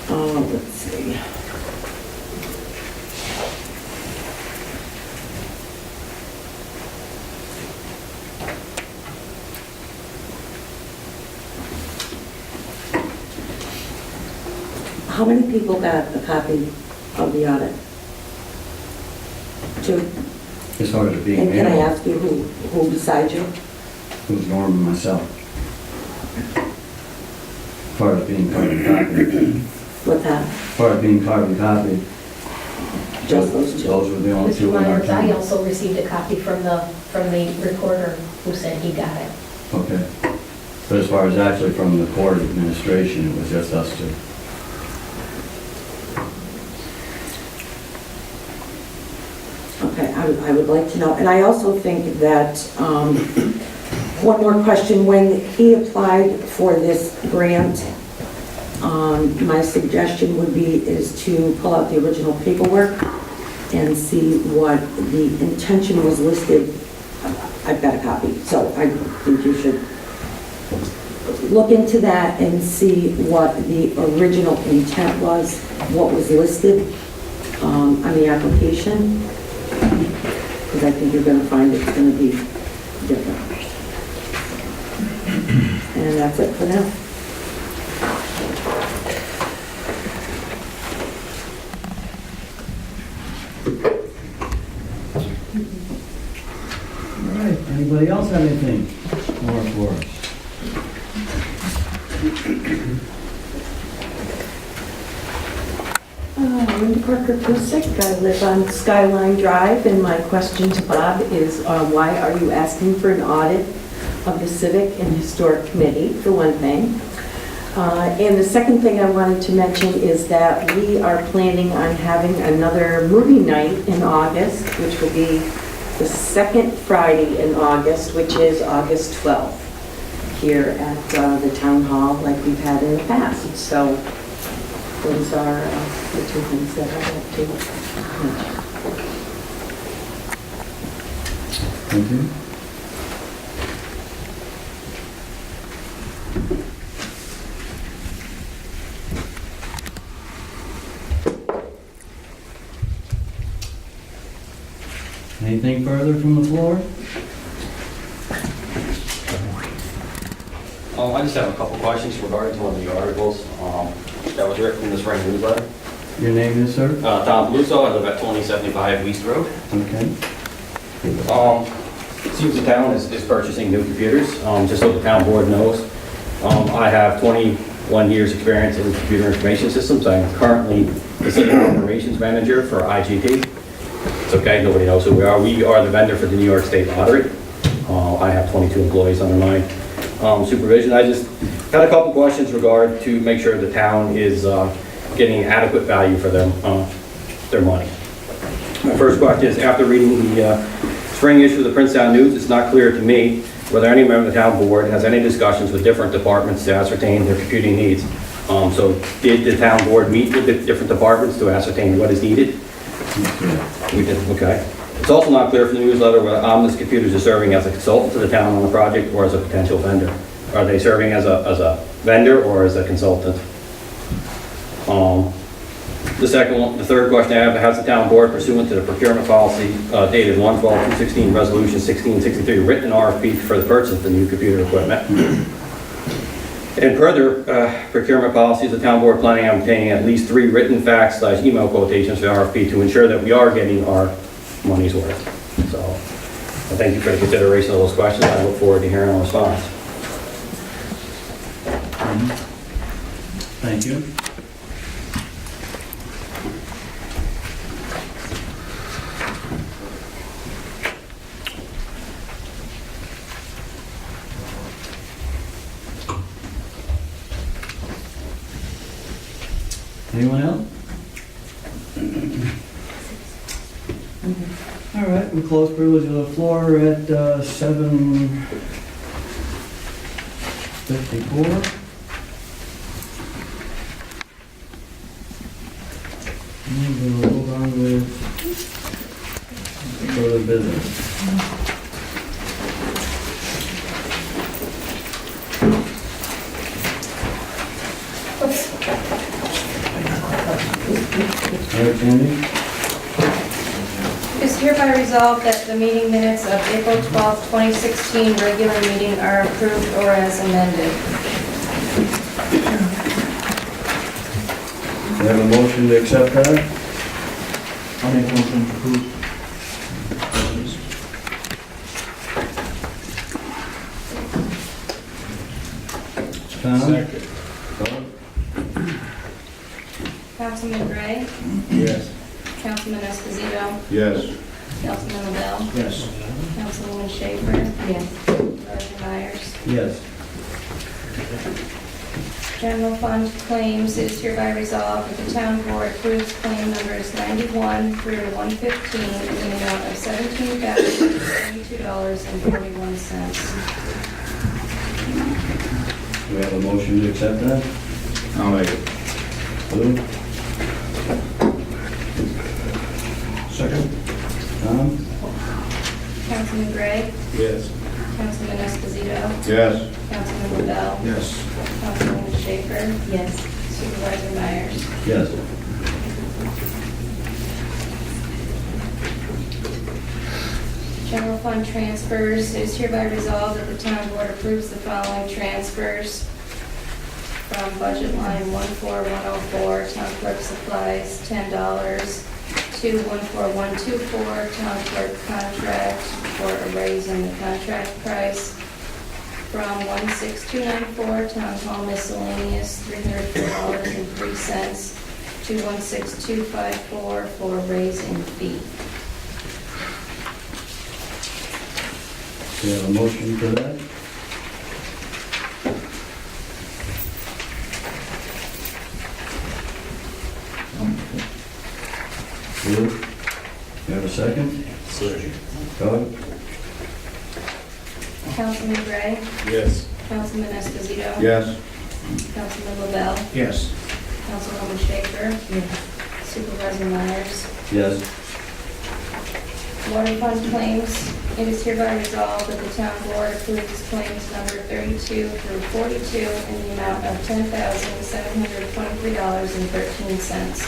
Let's see. How many people got a copy of the audit? 2? As far as it being And can I mailed, ask you who besides you? it was Norm and myself. As far as being carbon copied. What's that? As far as being carbon copied, Just those 2? those were the only Mr. 2 in our Myers, I town. also received a copy from the recorder who said he got it. Okay. But as far as actually from the court administration, it was just us 2. Okay, I would like to know, and I also think that, one more question, when he applied for this grant, my suggestion would be is to pull out the original paperwork and see what the intention was listed. I've got a copy, so I think you should look into that and see what the original intent was, what was listed on the application, because I think you're going to find it's going to be different. And that's it for now. All right, anybody else have anything more for us? Linda Parker Kusick. I live on Skyline Drive, and my question to Bob is, why are you asking for an audit of the Civic and Historic Committee, for one thing? And the second thing I wanted to mention is that we are planning on having another movie night in August, which will be the second Friday in August, which is August 12th, here at the town hall like we've had in the past. So those are the two things that I'd like to mention. Thank you. Anything further from the floor? I just have a couple questions regarding to one of the articles that was written in the spring newsletter. Your name is, sir? Tom Bluso, I live at 2075 East Road. Okay. It seems the town is purchasing new computers, just so the town board knows. I have 21 years experience in computer information systems. I'm currently the system operations manager for IGT. It's okay, nobody knows who we are. We are the vendor for the New York State Lottery. I have 22 employees under my supervision. I just had a couple questions regard to make sure the town is getting adequate value for their money. My first question is, after reading the spring issue of the Princetown News, it's not clear to me whether any member of the town board has any discussions with different departments to ascertain their computing needs. So did the town board meet with the different departments to ascertain what is needed? We did, okay. It's also not clear from the newsletter whether Omnis Computers is serving as a consultant to the town on the project or as a potential vendor. Are they serving as a vendor or as a consultant? The third question I have, has the town board pursuant to the procurement policy dated 1/12/2016, resolution 1663, written RFP for the purchase of the new computer equipment? And further procurement policies, the town board planning on obtaining at least 3 written fax/email quotations for the RFP to ensure that we are getting our money's worth. So I thank you for the consideration of those questions. I look forward to hearing a response. Thank you. Anyone else? All right, we close privilege of the floor at 7:54. And we'll move on with further business. All right, Sandy? It is hereby resolved that the meeting minutes of April 12, 2016 regular meeting are approved or as amended. We have a motion to accept that? I'll make a motion to approve. Tom? Second. Councilman Gray, Yes. Councilman Esposito, Yes. Councilman LaBelle, Yes. Councilwoman Schaefer, Yes. Roger Myers. Yes. General fund claims, it is hereby resolved that the town board approves claim numbers 91 through 115 in the amount of $17,072.41. Do we have a motion to accept that? I'll make it. Lou? Councilman Gray, Yes. Councilman Esposito, Yes. Councilman LaBelle, Yes. Councilwoman Schaefer, Yes. Supervisor Myers. Yes. General fund transfers, it is hereby resolved that the town board approves the following transfers from budget line 14104, town clerk supplies, $10, to 14124, town clerk contract for a raise in the contract price, from 16294, town hall miscellaneous, $304.03, to 16254 for a raise in fee. Do you have a motion for that? Lou? You have a second? Second. Doug? Councilman Gray, Yes. Councilman Esposito, Yes. Councilman LaBelle, Yes. Councilwoman Schaefer, Supervisor Myers. Yes. Water fund claims, it is hereby resolved that the town board approves claims number 32 through 42 in the amount of $10,723.13.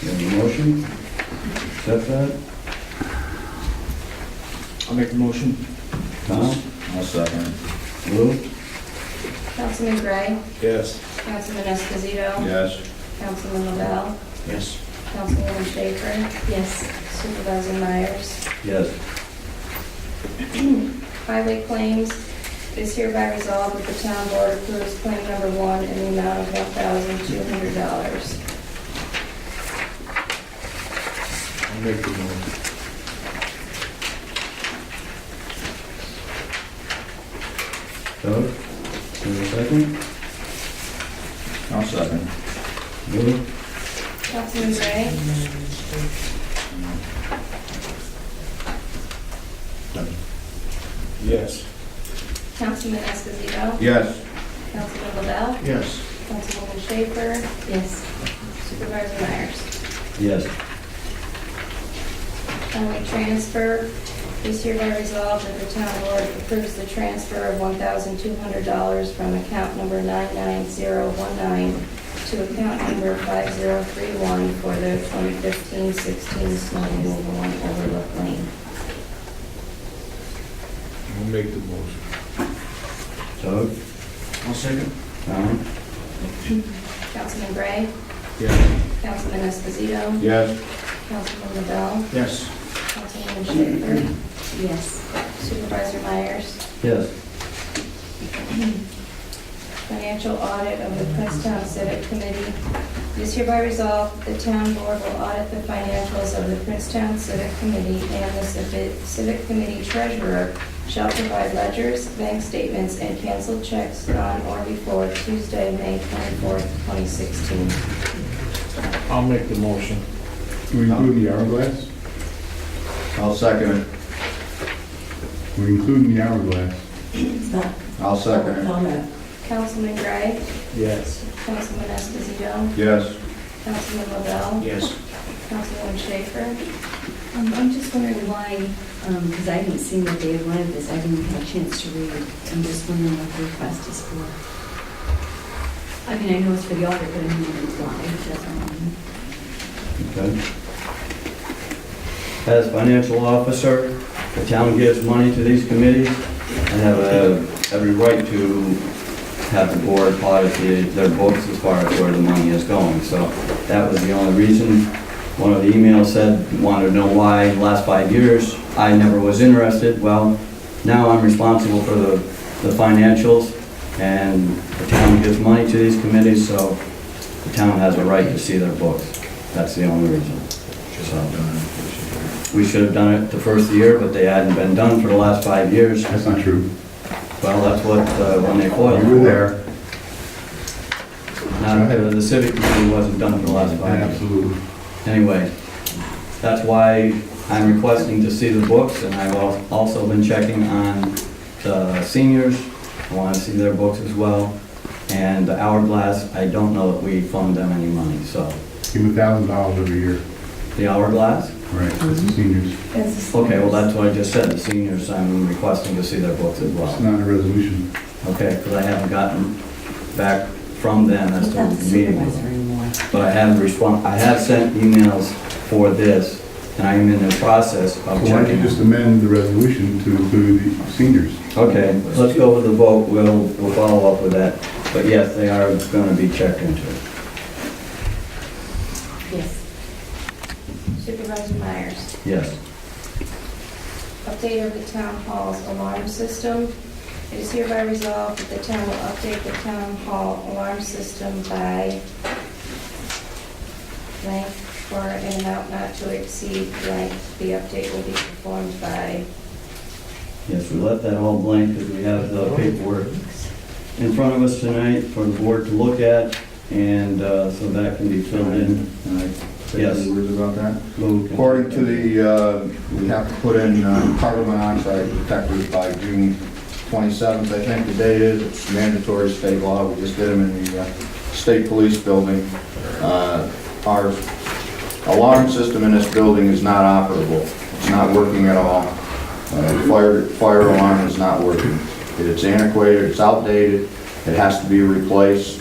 You have a motion? Accept that? I'll make the motion. Tom? I'll second. Lou? Councilman Gray, Yes. Councilman Esposito, Yes. Councilman LaBelle, Yes. Councilwoman Schaefer, Yes. Supervisor Myers. Yes. Highway claims, it is hereby resolved that the town board approves claim number 1 in the amount of $1,200. I'll make the motion. Doug? You have a second? I'll second. Lou? Councilman Gray, Yes. Councilman Esposito, Yes. Councilman LaBelle, Yes. Councilwoman Schaefer, Yes. Supervisor Myers. Yes. Highway transfer, it is hereby resolved that the town board approves the transfer of $1,200 from account number 99019 to account number 5031 for the 2015-16 snow removal on Overlook Lane. I'll make the motion. Doug? I'll second. Tom? Councilman Gray, Yes. Councilman Esposito, Yes. Councilman LaBelle, Yes. Councilwoman Schaefer, Yes. Supervisor Myers. Yes. Financial audit of the Princetown Civic Committee. It is hereby resolved that the town board will audit the financials of the Princetown Civic Committee, and the Civic Committee treasurer shall provide ledgers, bank statements, and canceled checks on or before Tuesday, May 24th, 2016. I'll make the motion. We include the hourglass? I'll second it. We include the hourglass. It's not I'll second it. comment. Councilman Gray, Yes. Councilman Esposito, Yes. Councilman LaBelle, Yes. Councilwoman Schaefer. I'm just wondering why, because I haven't seen the day one of this, I didn't have a chance to read it. I'm just wondering what the request is for. I mean, I know it's for the audit, but I mean, why, that's all. Okay. As financial officer, the town gives money to these committees and have every right to have the board audit their books as far as where the money is going. So that was the only reason. One of the emails said, wanted to know why in the last 5 years I never was interested. Well, now I'm responsible for the financials, and the town gives money to these committees, so the town has a right to see their books. That's the only reason. So, we should have done it the first year, but they hadn't been done for the last 5 years. That's not true. Well, that's what, when they foiled. You were there. The civic committee wasn't done for the last 5 years. Absolutely. Anyway, that's why I'm requesting to see the books, and I've also been checking on the seniors. I want to see their books as well. And the Hourglass, I don't know that we fund them any money, so Give them $1,000 every year. The hourglass? Right, that's the seniors. Okay, well, that's what I just said, the seniors, I'm requesting to see their books as well. It's not a resolution. Okay, because I haven't gotten back from them as He's not to the the meeting. supervisor anymore. But I have sent emails for this, and I am in the process of So why don't you checking. just amend the resolution to include the seniors? Okay, let's go with the vote, we'll follow up with that. But yes, they are gonna be checked into it. Yes. Supervisor Myers. Yes. Update of the town hall's alarm system. It is hereby resolved that the town will update the town hall alarm system by blank for an amount not to exceed blank. The update will be performed by, Yes, we left that all blank because we have the paperwork in front of us tonight for the board to look at, and so that can be filled in. Can I say Yes. a few words about that? Lou, can- According to the, we have to put in carbon monoxide detectors by June 27th, I think the date is. It's mandatory state law. We just did them in the state police building. Our alarm system in this building is not operable. It's not working at all. Fire alarm is not working. It's antiquated, it's outdated, it has to be replaced.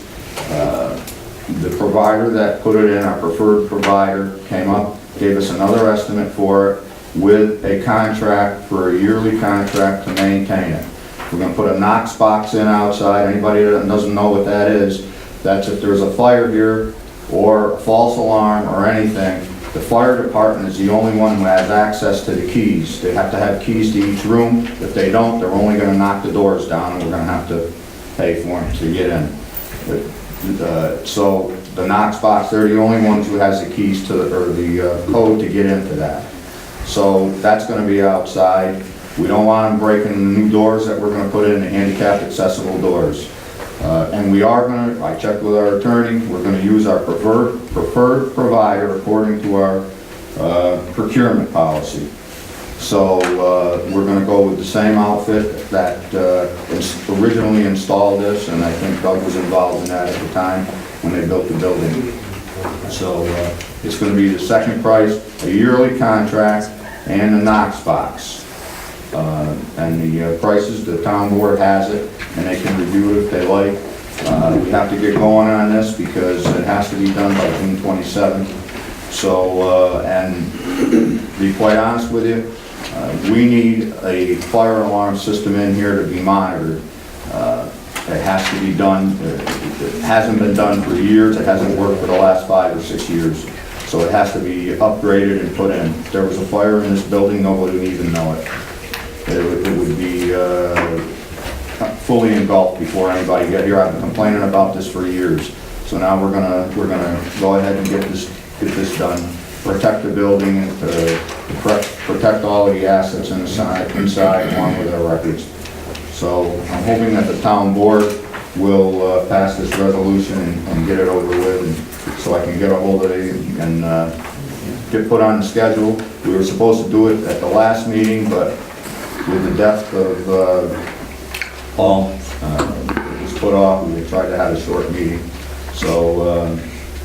The provider that put it in, our preferred provider, came up, gave us another estimate for it with a contract, for a yearly contract to maintain it. We're gonna put a Knox box in outside. Anybody that doesn't know what that is, that's if there's a fire here or a false alarm or anything, the fire department is the only one who has access to the keys. They have to have keys to each room. If they don't, they're only gonna knock the doors down and we're gonna have to pay for them to get in. So the Knox box, they're the only ones who has the keys to the code to get into that. So that's gonna be outside. We don't want them breaking the new doors that we're gonna put in, the handicapped accessible doors. And we are gonna, I checked with our attorney, we're gonna use our preferred provider according to our procurement policy. So we're gonna go with the same outfit that originally installed this, and I think Doug was involved in that at the time when they built the building. So it's gonna be the second price, a yearly contract, and a Knox box. And the prices, the town board has it, and they can review it if they like. We have to get going on this because it has to be done by June 27th. So, and to be quite honest with you, we need a fire alarm system in here to be monitored. It has to be done. It hasn't been done for years. It hasn't worked for the last 5 or 6 years. So it has to be upgraded and put in. If there was a fire in this building, nobody would even know it. It would be fully engulfed before anybody get here. I've been complaining about this for years. So now we're gonna go ahead and get this done. Protect the building and protect all of the assets inside along with our records. So I'm hoping that the town board will pass this resolution and get it over with, and so I can get a hold of it and get put on the schedule. We were supposed to do it at the last meeting, but with the death of Paul, it was put off. We tried to have a short meeting. So,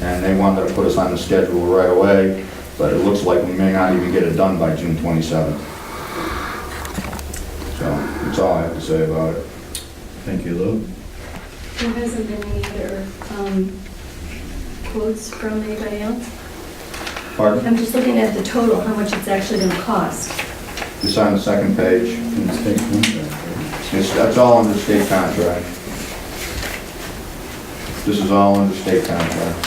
and they wanted to put us on the schedule right away, but it looks like we may not even get it done by June 27th. So that's all I have to say about it. Thank you, Lou. There hasn't been any other quotes from anybody else? Pardon? I'm just looking at the total, how much it's actually going to cost. It's on the second page. That's all under state contract. This is all under state contract.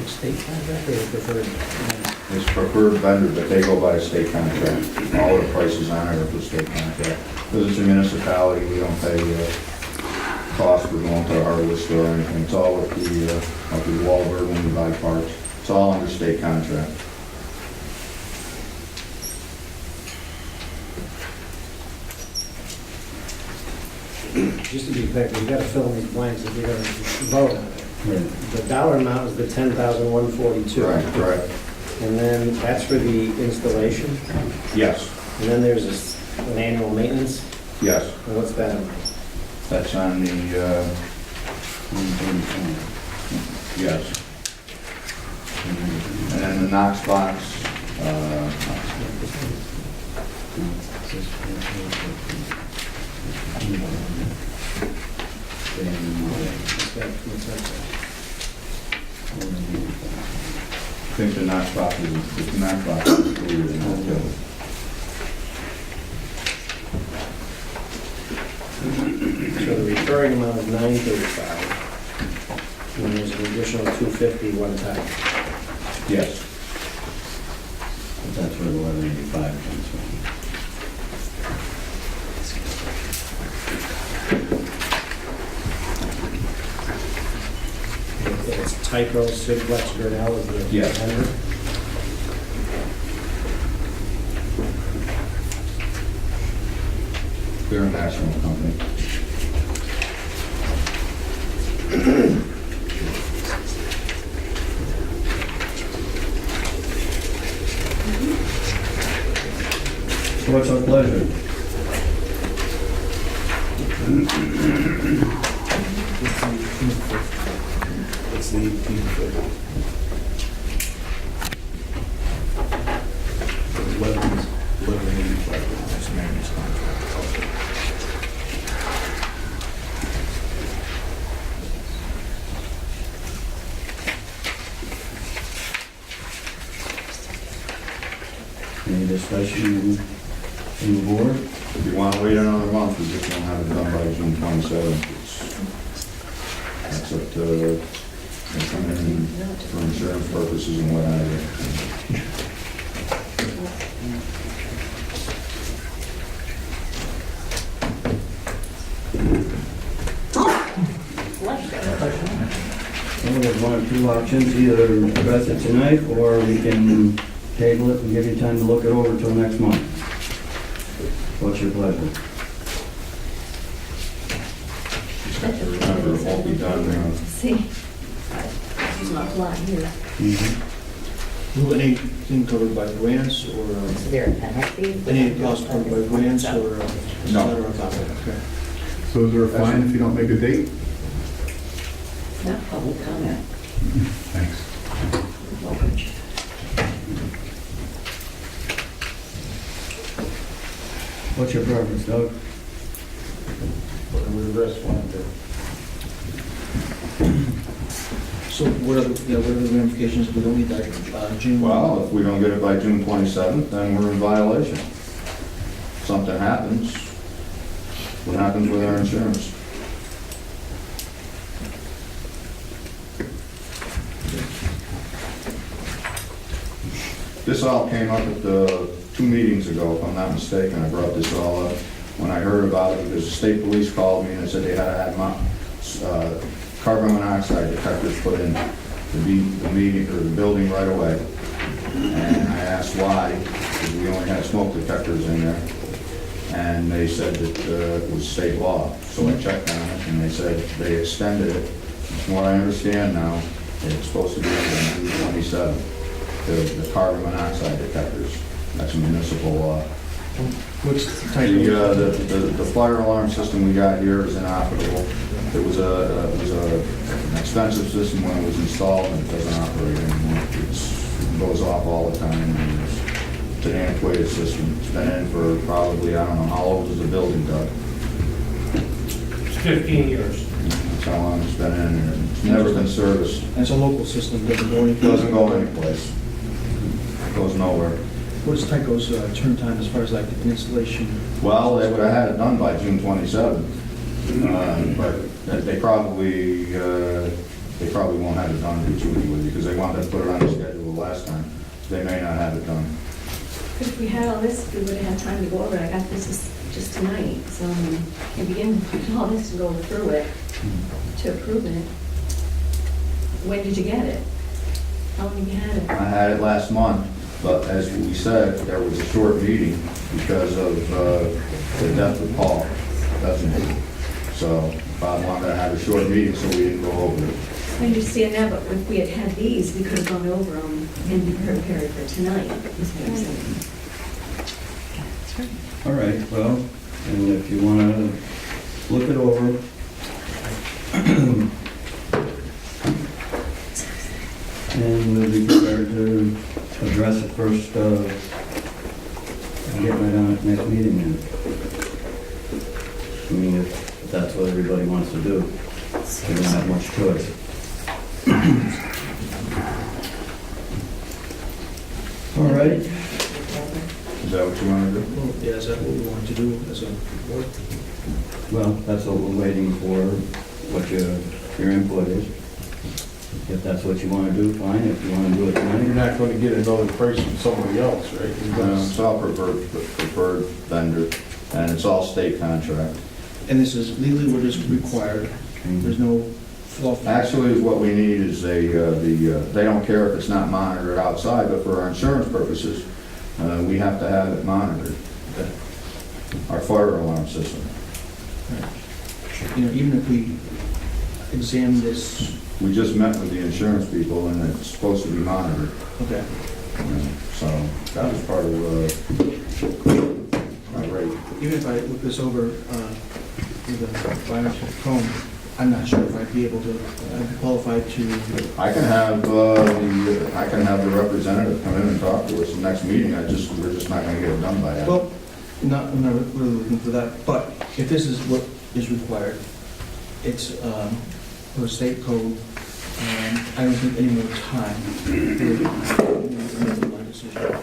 State contract or preferred? It's preferred vendor, but they go by a state contract. All the prices on it are for state contract. Because it's a municipality, we don't pay cost for going to a hardware store or anything. It's all with the Wahlberg when we buy parts. It's all under state contract. Just to be clear, we've got to fill in these blanks if you're going to vote on it. The dollar amount is the $10,142. Right, correct. And then that's for the installation, Yes, and then there's an annual maintenance, yes. and what's that? That's on the, yes. And then the Knox box, I think the Knox box is included in that too. So the recurring amount is $935, and then there's an additional $250 one time. Yes. That's where the 1185 comes from. It's Tyco, Sigflex, Grinnell is the Yes. vendor. They're a national company. So what's our pleasure? It's the 18th. 1185, that's Mary's contract. Any discussion from the board? If you want to wait another month, we just don't have it done by June 27th. That's up to, they come in for insurance purposes and what have you. Well, there's one of two options, either address it tonight, or we can table it and give you time to look it over till next month. What's your pleasure? Just have to remember, it won't be done now. See, there's not a lot here. Will anything covered by grants or Is there a penalty? any cost covered by grants or? No. Okay. So is there a fine if you don't make a date? Not public comment. Thanks. What's your preference, Doug? Whatever the rest want to do. So what are the ramifications if we don't need that, June? Well, if we don't get it by June 27th, then we're in violation. Something happens, what happens with our insurance? This all came up at the 2 meetings ago, if I'm not mistaken. I brought this all up when I heard about it because the state police called me and said they had to have carbon monoxide detectors put in the meeting or the building right away. And I asked why, because we only had smoke detectors in there. And they said that it was state law. So I checked on it and they said they extended it. From what I understand now, it's supposed to be on June 27th. The carbon monoxide detectors. That's a municipal law. What's the type of? The fire alarm system we got here is inoperable. It was an expensive system when it was installed and it doesn't operate anymore. It goes off all the time. And it's an antiquated system. It's been in for probably, I don't know, how old is the building, Doug? It's 15 years. That's how long it's been in there. It's never been serviced. It's a local system, doesn't go any. Doesn't go anyplace. Goes nowhere. What is Tyco's turn time as far as like the installation? Well, they would have had it done by June 27th, but they probably won't have it done in June because they wanted to put it on the schedule last time. They may not have it done. But if we had all this, we would have had time to go over it. I got this just tonight, so I begin putting all this to go through it, to approve it. When did you get it? How long have you had it? I had it last month, but as we said, there was a short meeting because of the death of Paul, doesn't it? So Bob wanted to have a short meeting so we didn't go over it. I understand that, but if we had had these, we could have gone over them and be prepared for tonight, is what I'm saying. All right, well, and if you want to look it over. And we'll be prepared to address it first, and get right on it next meeting then. I mean, if that's what everybody wants to do, we don't have much choice. All right. Is that what you want to do? Well, yeah, is that what we want to do as a board? Well, that's what we're waiting for, what your input is. If that's what you want to do, fine. If you want to do it tonight. You're not going to get another price from somebody else, right? It's all preferred vendor, and it's all state contract. And this is legally what is required. There's no fluff. Actually, what we need is they don't care if it's not monitored outside, but for our insurance purposes, we have to have it monitored. Our fire alarm system. You know, even if we examine this, We just met with the insurance people, and it's supposed to be monitored. okay. So that was part of my rate. Even if I look this over with a financial comb, I'm not sure if I'd be able to, I'd be qualified to. I can have the representative come in and talk to us the next meeting. We're just not going to get it done by then. Well, I'm not really looking for that, but if this is what is required, it's for state code, I don't think any more time really make my decision.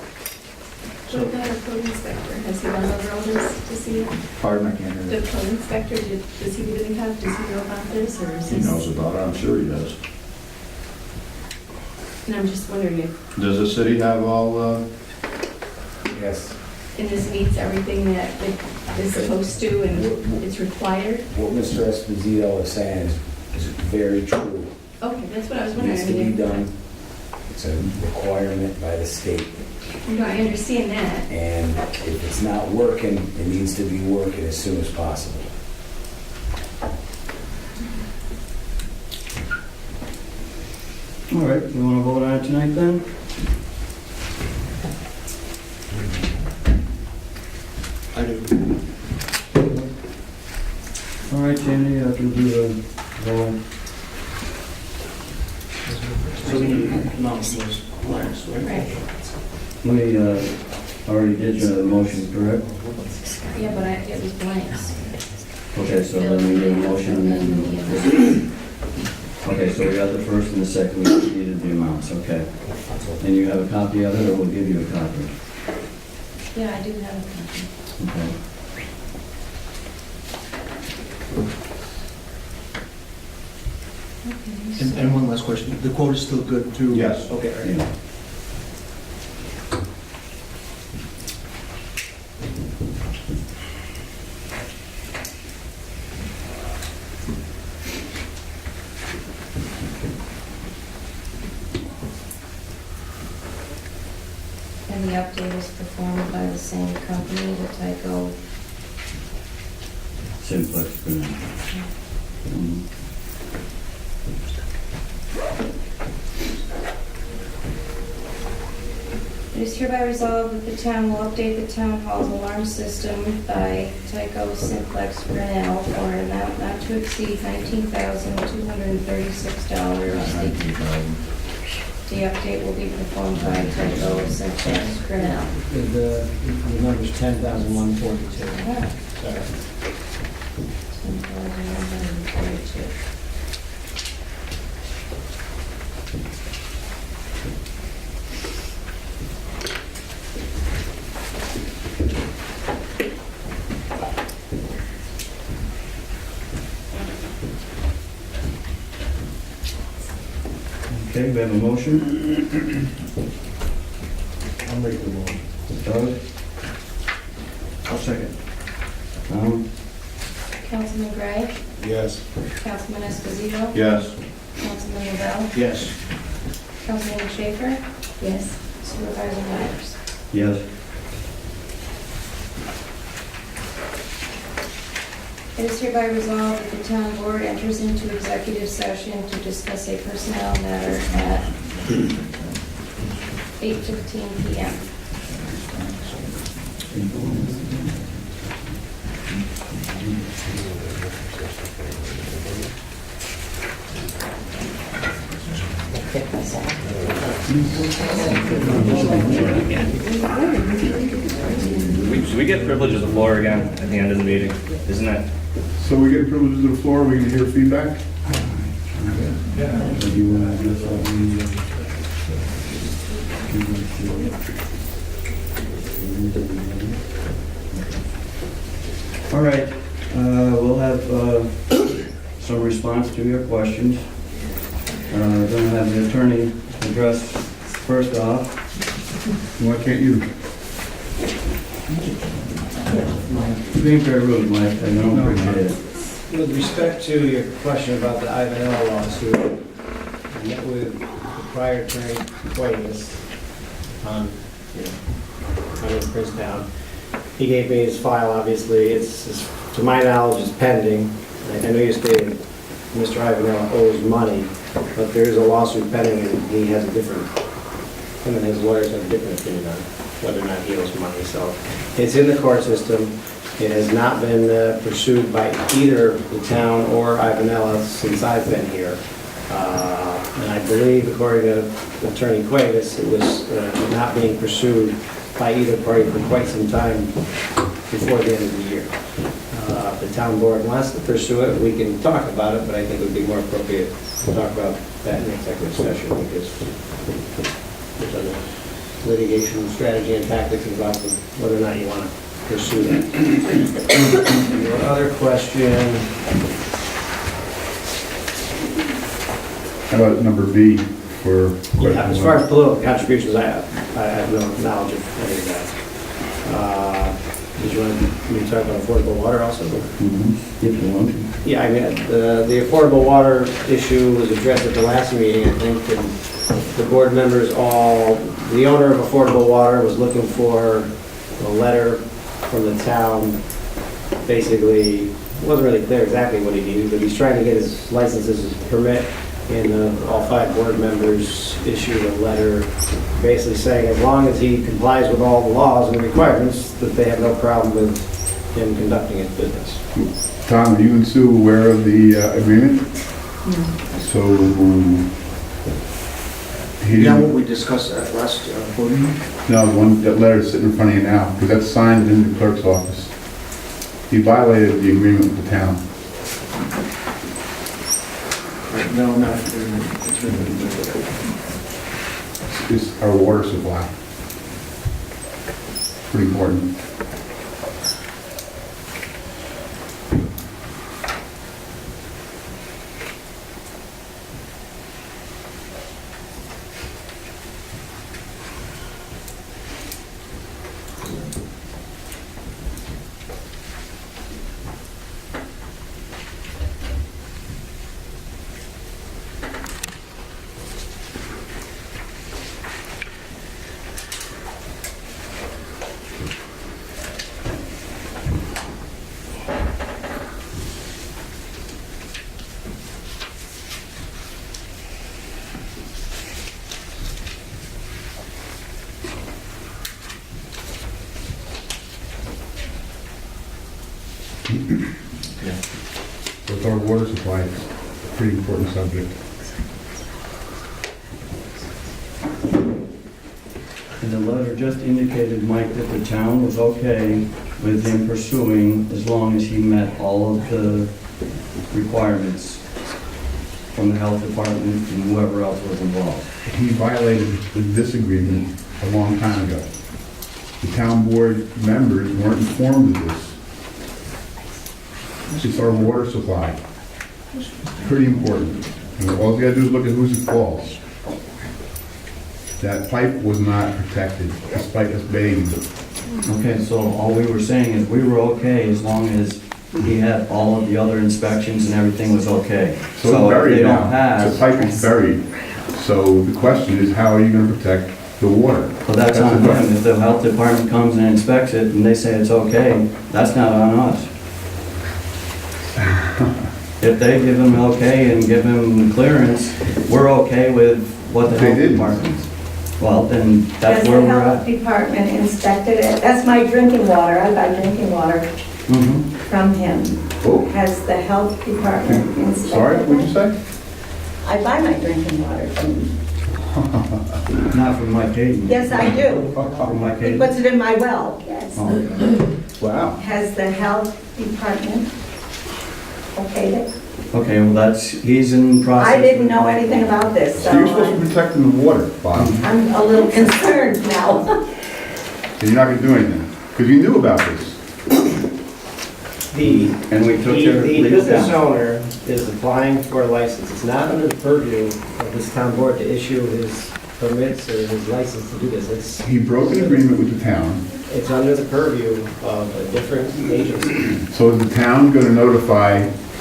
What about our code inspector? Has he gone over all this to see it? Pardon, I can't hear The you. code inspector, does he really have, does he know about this, or is He this? knows about it, I'm sure he does. And I'm just wondering if, Does the city have all, Yes. and this meets everything that it is supposed to and it's required? What Mr. Esposito is saying is very true. Okay, that's what I was It wondering. needs to be done. It's a requirement by the state. No, I understand that. And if it's not working, it needs to be working as soon as possible. All right, you want to vote on it tonight then? I do. All right, Jamie, I can do the vote. So we need to announce those lines, right? Right. We already did the motion, correct? Yeah, but it was blanks. Okay, so then we did a motion and then... Okay, so we got the first and the second, we needed the amounts, okay. And you have a copy of it, or we'll give you a copy? Yeah, I do have a copy. Okay. And one last question, the quote is still good too? Yes. Okay, all right. Yeah. And the update is performed by the same company, the Tyco. Simplex for now. It is hereby resolved that the town will update the town hall's alarm system by Tyco Simplex Grinnell for an amount not to exceed $19,236. The update will be performed by Tyco Simplex Grinnell. The number's 10,142. Ah, Sorry. 10,142. Okay, we have a motion. I'll make the motion. Doug? I'll second. Tom? Councilman Gray, Yes. Councilman Esposito, yes? Councilman Lavelle, Yes. Councilman Schaefer, Yes. Supervisor Myers. Yes. It is hereby resolved that the town board enters into executive session to discuss a personnel matter at 8:15 p.m. Do we get privilege of the floor again at the end of the meeting? Isn't that? So we get privileges of the floor, we can hear feedback? All right, we'll have some response to your questions. Going to have the attorney address first off. Why can't you? Being very rude, Mike, I don't appreciate it. With respect to your question about the Ivanella lawsuit, I met with the prior attorney, Quavis, on, I'm in Princetown. He gave me his file, obviously, it's, to my knowledge, it's pending. I know you stated Mr. Ivanella owes money, but there is a lawsuit pending, and he has a different, him and his lawyers have a different opinion on whether or not he owes money. So it's in the court system. It has not been pursued by either the town or Ivanella since I've been here. And I believe, according to Attorney Cuevas, it was not being pursued by either party for quite some time before the end of the year. If the town board wants to pursue it, we can talk about it, but I think it would be more appropriate to talk about that in executive session because there's other litigation strategy and tactics involved with whether or not you want to pursue that. Your other question. How about number B for? Yeah, as far as political contributions, I have no knowledge of any of that. Did you want me to talk about affordable water also? If you want. Yeah, I mean, the affordable water issue was addressed at the last meeting, I think, and the board members all, the owner of affordable water was looking for a letter from the town. Basically, it wasn't really clear exactly what he needed, but he's trying to get his licenses, his permit, and all 5 board members issued a letter basically saying as long as he complies with all the laws and requirements, that they have no problem with him conducting his business. Tom, are you and Sue aware of the agreement? No. So, he Yeah, what didn't, we discussed at last board meeting? no, the one, that letter is sitting in front of you now, because that's signed in the clerk's office. He violated the agreement with the town. No, not. It's our water supply. Pretty important. With our water supply, it's a pretty important subject. And the letter just indicated, Mike, that the town was okay with him pursuing as long as he met all of the requirements from the health department and whoever else was involved. He violated this agreement a long time ago. The town board members weren't informed of this. It's our water supply. Pretty important. And all you gotta do is look at whose it falls. That pipe was not protected despite us begging. Okay, so all we were saying is we were okay as long as he had all of the other inspections and everything was okay. So it's if buried they don't now. have, The pipe is buried. So the question is, how are you gonna protect the water? well, that's the on him. question. If the health department comes and inspects it and they say it's okay, that's not on us. If they give him okay and give him clearance, we're okay with what the They health didn't. department. Well, then that's Has where the we're health at. department inspected it? That's my drinking water. I buy drinking water Mhm. from him. Oh, Has the health department inspected it? sorry, what'd you say? I buy my drinking water from him. Not from Mike Hayden. Yes, I do. From Mike He Hayden. puts it in my well, yes. Oh, Wow. Has the health department okayed it? okay, well, he's in process. I didn't know anything about this, so So you're supposed to be protecting the water, Bob, I'm a little concerned now. and you're not gonna do anything, because you knew about this. And we took their The legal business counsel. owner is applying for a license. It's not under the purview of this town board to issue his permits or his license to do this. He broke an agreement with the town, It's under the purview of a different agency. so is the town gonna notify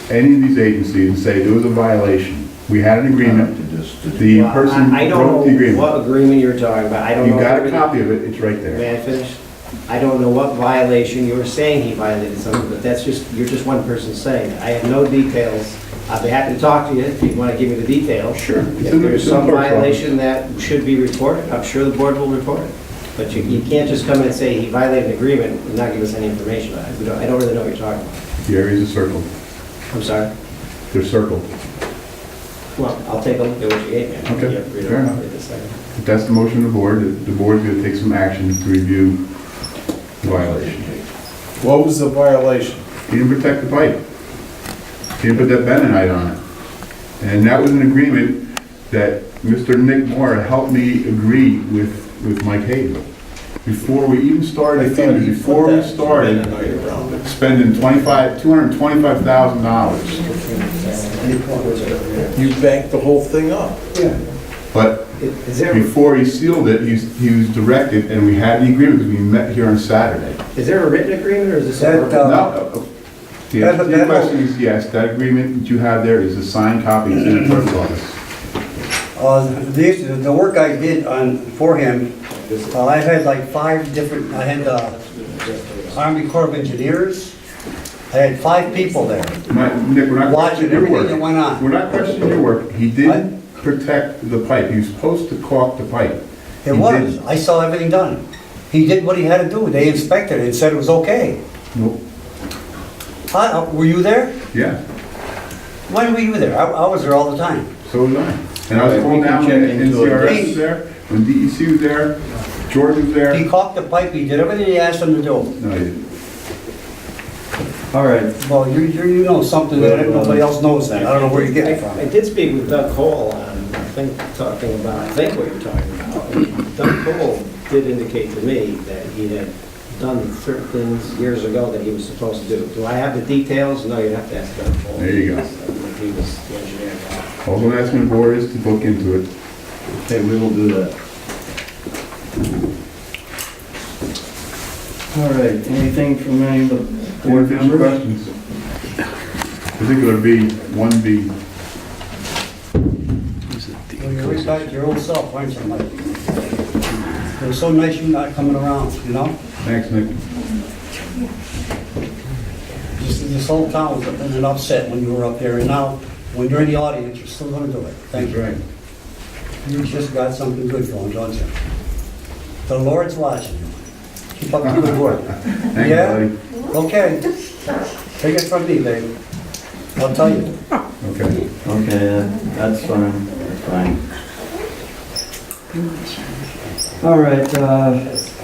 any of these agencies and say there was a violation? We had an agreement, the Well, person I broke the don't know agreement. what agreement you're talking about. I don't know. You got a everything. copy of it, it's right there. May I finish? I don't know what violation, you were saying he violated something, but that's just, you're just one person saying it. I have no details. I'll be happy to talk to you if you want to give me the details. Sure. If there's some violation that should be reported, I'm sure the board will report it. But you can't just come in and say he violated an agreement and not give us any information on it. I don't really know what you're talking about. The areas are circled, I'm sorry? they're circled. Well, I'll take a look at what you gave me. Okay, You have to read it fair off enough. in a second. If that's the motion of the board, the board's gonna take some action to review the violation. What was the violation? He didn't protect the pipe. He didn't put that bentonite on it. And that was an agreement that Mr. Nick Moore helped me agree with Mike Hayden. Before we even started, before we started spending $225,000. You banked the whole thing up. But Is there, before he sealed it, he was directed, and we had the agreement, because we met here on Saturday. is there a written agreement or is this a That, verbal? No, the answer to your question is yes, that agreement that you have there is a signed copy, it's in the clerk's office. The work I did for him, I had like 5 different, I had Army Corps of Engineers, I had 5 people there. Nick, we're not Watching questioning your everything work. that went on. We're not questioning your work. He didn't protect the pipe. He was supposed to caulk the pipe. It He was, didn't. I saw everything done. He did what he had to do, they inspected it and said it was okay. Nope. Were you there? Yeah, When were you there? I was there all the time. so was I. And I was Right, we going can down check when into it. NCRS was there, when DEC was there, George was there. He caulked the pipe, he did everything he asked him to do. No, he didn't. All right, Well, you know something that nobody else knows that. I don't know where you get it I from. did speak with Doug Cole on, I think what you're talking about. And Doug Cole did indicate to me that he had done certain things years ago that he was supposed to do. Do I have the details? No, you'd have to ask Doug Cole. There you go. He was the engineer. All I'm asking the board is to look into it. okay, we will do that. All right, anything from any of the board Any members? questions? Particular B, 1B. Well, you're right back to your old self, aren't you, Mike? It was so nice you not coming around, you know? Thanks, Nick. This whole town was in an upset when you were up there, and now, when you're in the audience, you're still gonna do it. Thank That's you. right. You just got something good going, don't you? The Lord's watching you. Keep up the good work. Thanks, Yeah? buddy. Okay. Take it from me, baby. I'll tell you. Okay. Okay, that's fine, that's fine. All right,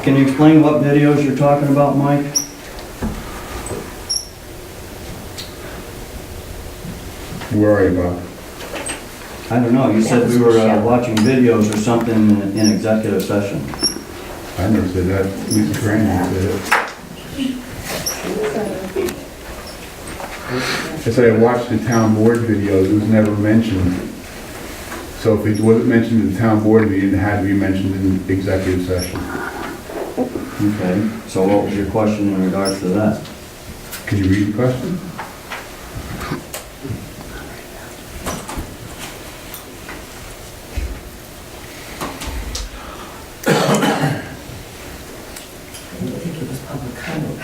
can you explain what videos you're talking about, Mike? Where are you, Bob? I don't know, you said we were watching videos or something in executive session. I never said that. Lisa Graham said it. I said I watched the town board videos, it was never mentioned. So if it wasn't mentioned in the town board meeting, it had to be mentioned in executive session. Okay, so what was your question in regards to that? Can you read the question? I think it was public comment.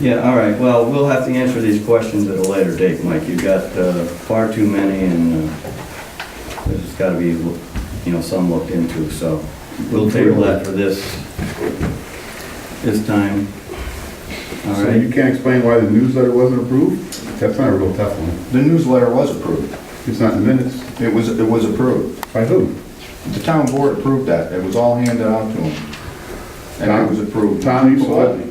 Yeah, all right, well, we'll have to answer these questions at a later date, Mike. You've got far too many, and there's got to be, some looked into, so we'll table that for this time. All So right? you can't explain why the newsletter wasn't approved? That's not a real tough one. The newsletter was approved. It's not in the minutes. It was approved. By who? The town board approved that. It was all handed out to them. And it was approved. Tom, you saw it.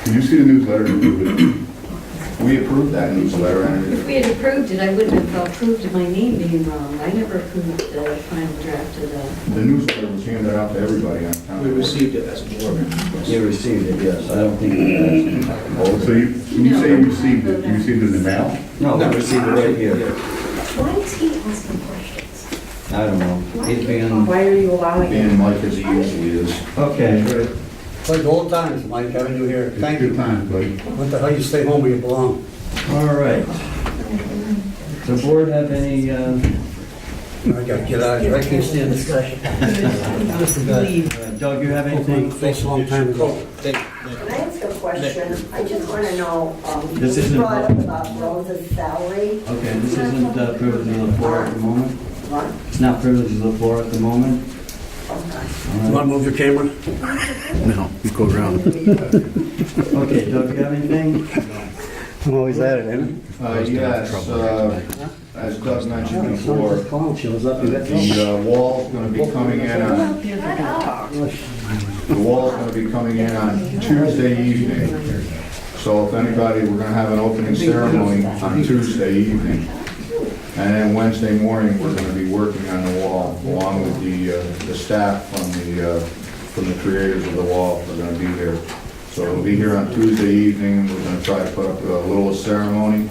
Did you see the newsletter and approve it? We approved that newsletter and If we had approved it, I wouldn't have approved my name being wrong. I never approved the final draft of the... the newsletter was handed out to everybody on town. We received it as a board. You received it, yes. I don't think you guys... Oh, so when you say you received it, you received it in the mail? No, we received it right here. Why is he asking questions? I don't know. He's being... Why are you allowing it? Being Mike as he usually is. Okay. Like old times, Mike, having you here. Thank you. Good times, buddy. What the hell, you stay home where you belong. All right. Does the board have any... I gotta get out of here, I can't stand discussion. Doug, you have anything? Face a long time ago. Can I ask a question? I just want to know, This you isn't- brought up about Rose's salary. Okay, this isn't privilege of the floor at the moment? What? It's not privilege of the floor at the moment? You wanna move your camera? No, you go around. Okay, Doug, you have anything? I'm always at it, ain't Yes, as Doug mentioned before, Clown shows up, you got the wall's gonna be coming in on, the wall's gonna be coming in on Tuesday evening. So if anybody, we're gonna have an opening ceremony on Tuesday evening. And then Wednesday morning, we're gonna be working on the wall, along with the staff from the creators of the wall. They're gonna be there. So we'll be here on Tuesday evening. We're gonna try to put up a little ceremony.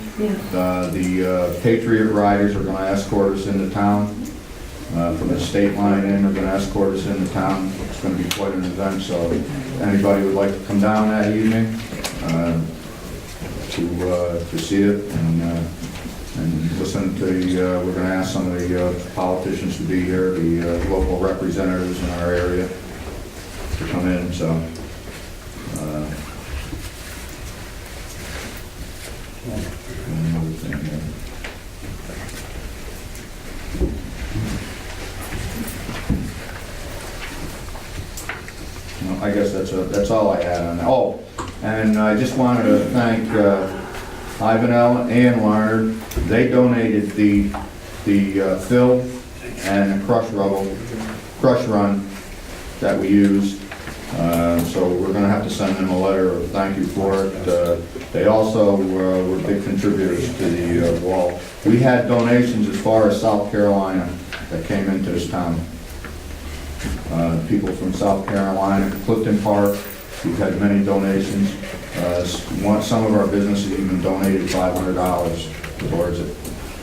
The Patriot Riders are gonna escort us into town. From the state line in, they're gonna escort us into town. It's gonna be quite an event, so if anybody would like to come down that evening to see it and listen to we're gonna ask some of the politicians to be here, the local representatives in our area to come in, so. Another thing here. No, I guess that's all I had on that. Oh, and I just wanted to thank Ivanell and Larned. They donated the fill and the crush run that we used. So we're going to have to send them a letter of thank you for it. They also were big contributors to the wall. We had donations as far as South Carolina that came into this town. People from South Carolina, Clifton Park, we've had many donations. Some of our businesses even donated $500 towards it.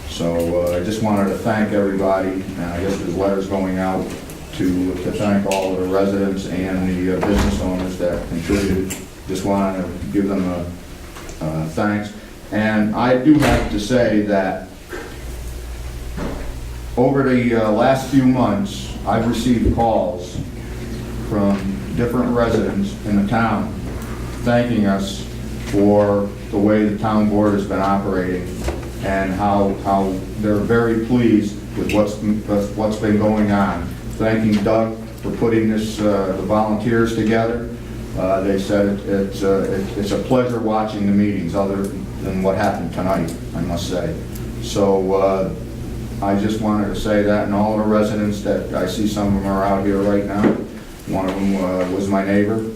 So I just wanted to thank everybody, and I guess there's letters going out to thank all of the residents and the business owners that contributed. Just wanted to give them a thanks. And I do have to say that over the last few months, I've received calls from different residents in the town thanking us for the way the town board has been operating and how they're very pleased with what's been going on. Thanking Doug for putting this, the volunteers together. They said it's a pleasure watching the meetings, other than what happened tonight, I must say. So I just wanted to say that, and all the residents that I see, some of them are out here right now. One of them was my neighbor,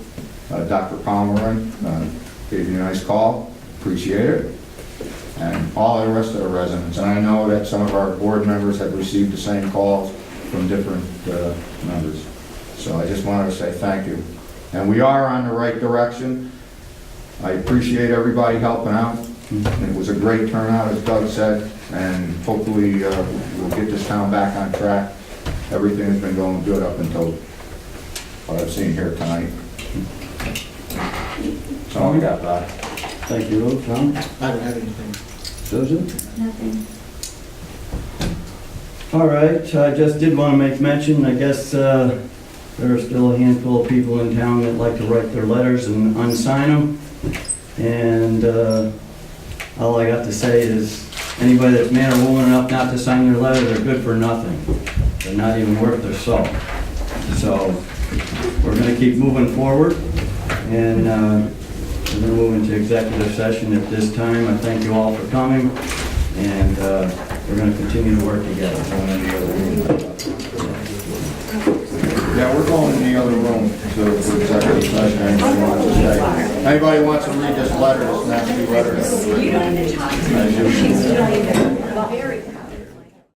Dr. Pomeroy, gave me a nice call, appreciate it. And all the rest of the residents. And I know that some of our board members have received the same calls from different members. So I just wanted to say thank you. And we are on the right direction. I appreciate everybody helping out. It was a great turnout, as Doug said, and hopefully we'll get this town back on track. Everything has been going good up until what I've seen here tonight. That's all we got, Doc. Thank you, Luke. Tom? I don't have anything. Susan? Nothing. All right, I just did want to make mention, I guess there are still a handful of people in town that like to write their letters and unsign them. And all I got to say is, anybody that's man or woman enough not to sign their letter, they're good for nothing. They're not even worth their salt. So we're going to keep moving forward, and we're going to move into executive session at this time. I thank you all for coming, and we're going to continue to work together. Yeah, we're going in the other room to executive session. Anybody wants to read this letter, this nasty letter? You don't need to talk to me. She's doing it very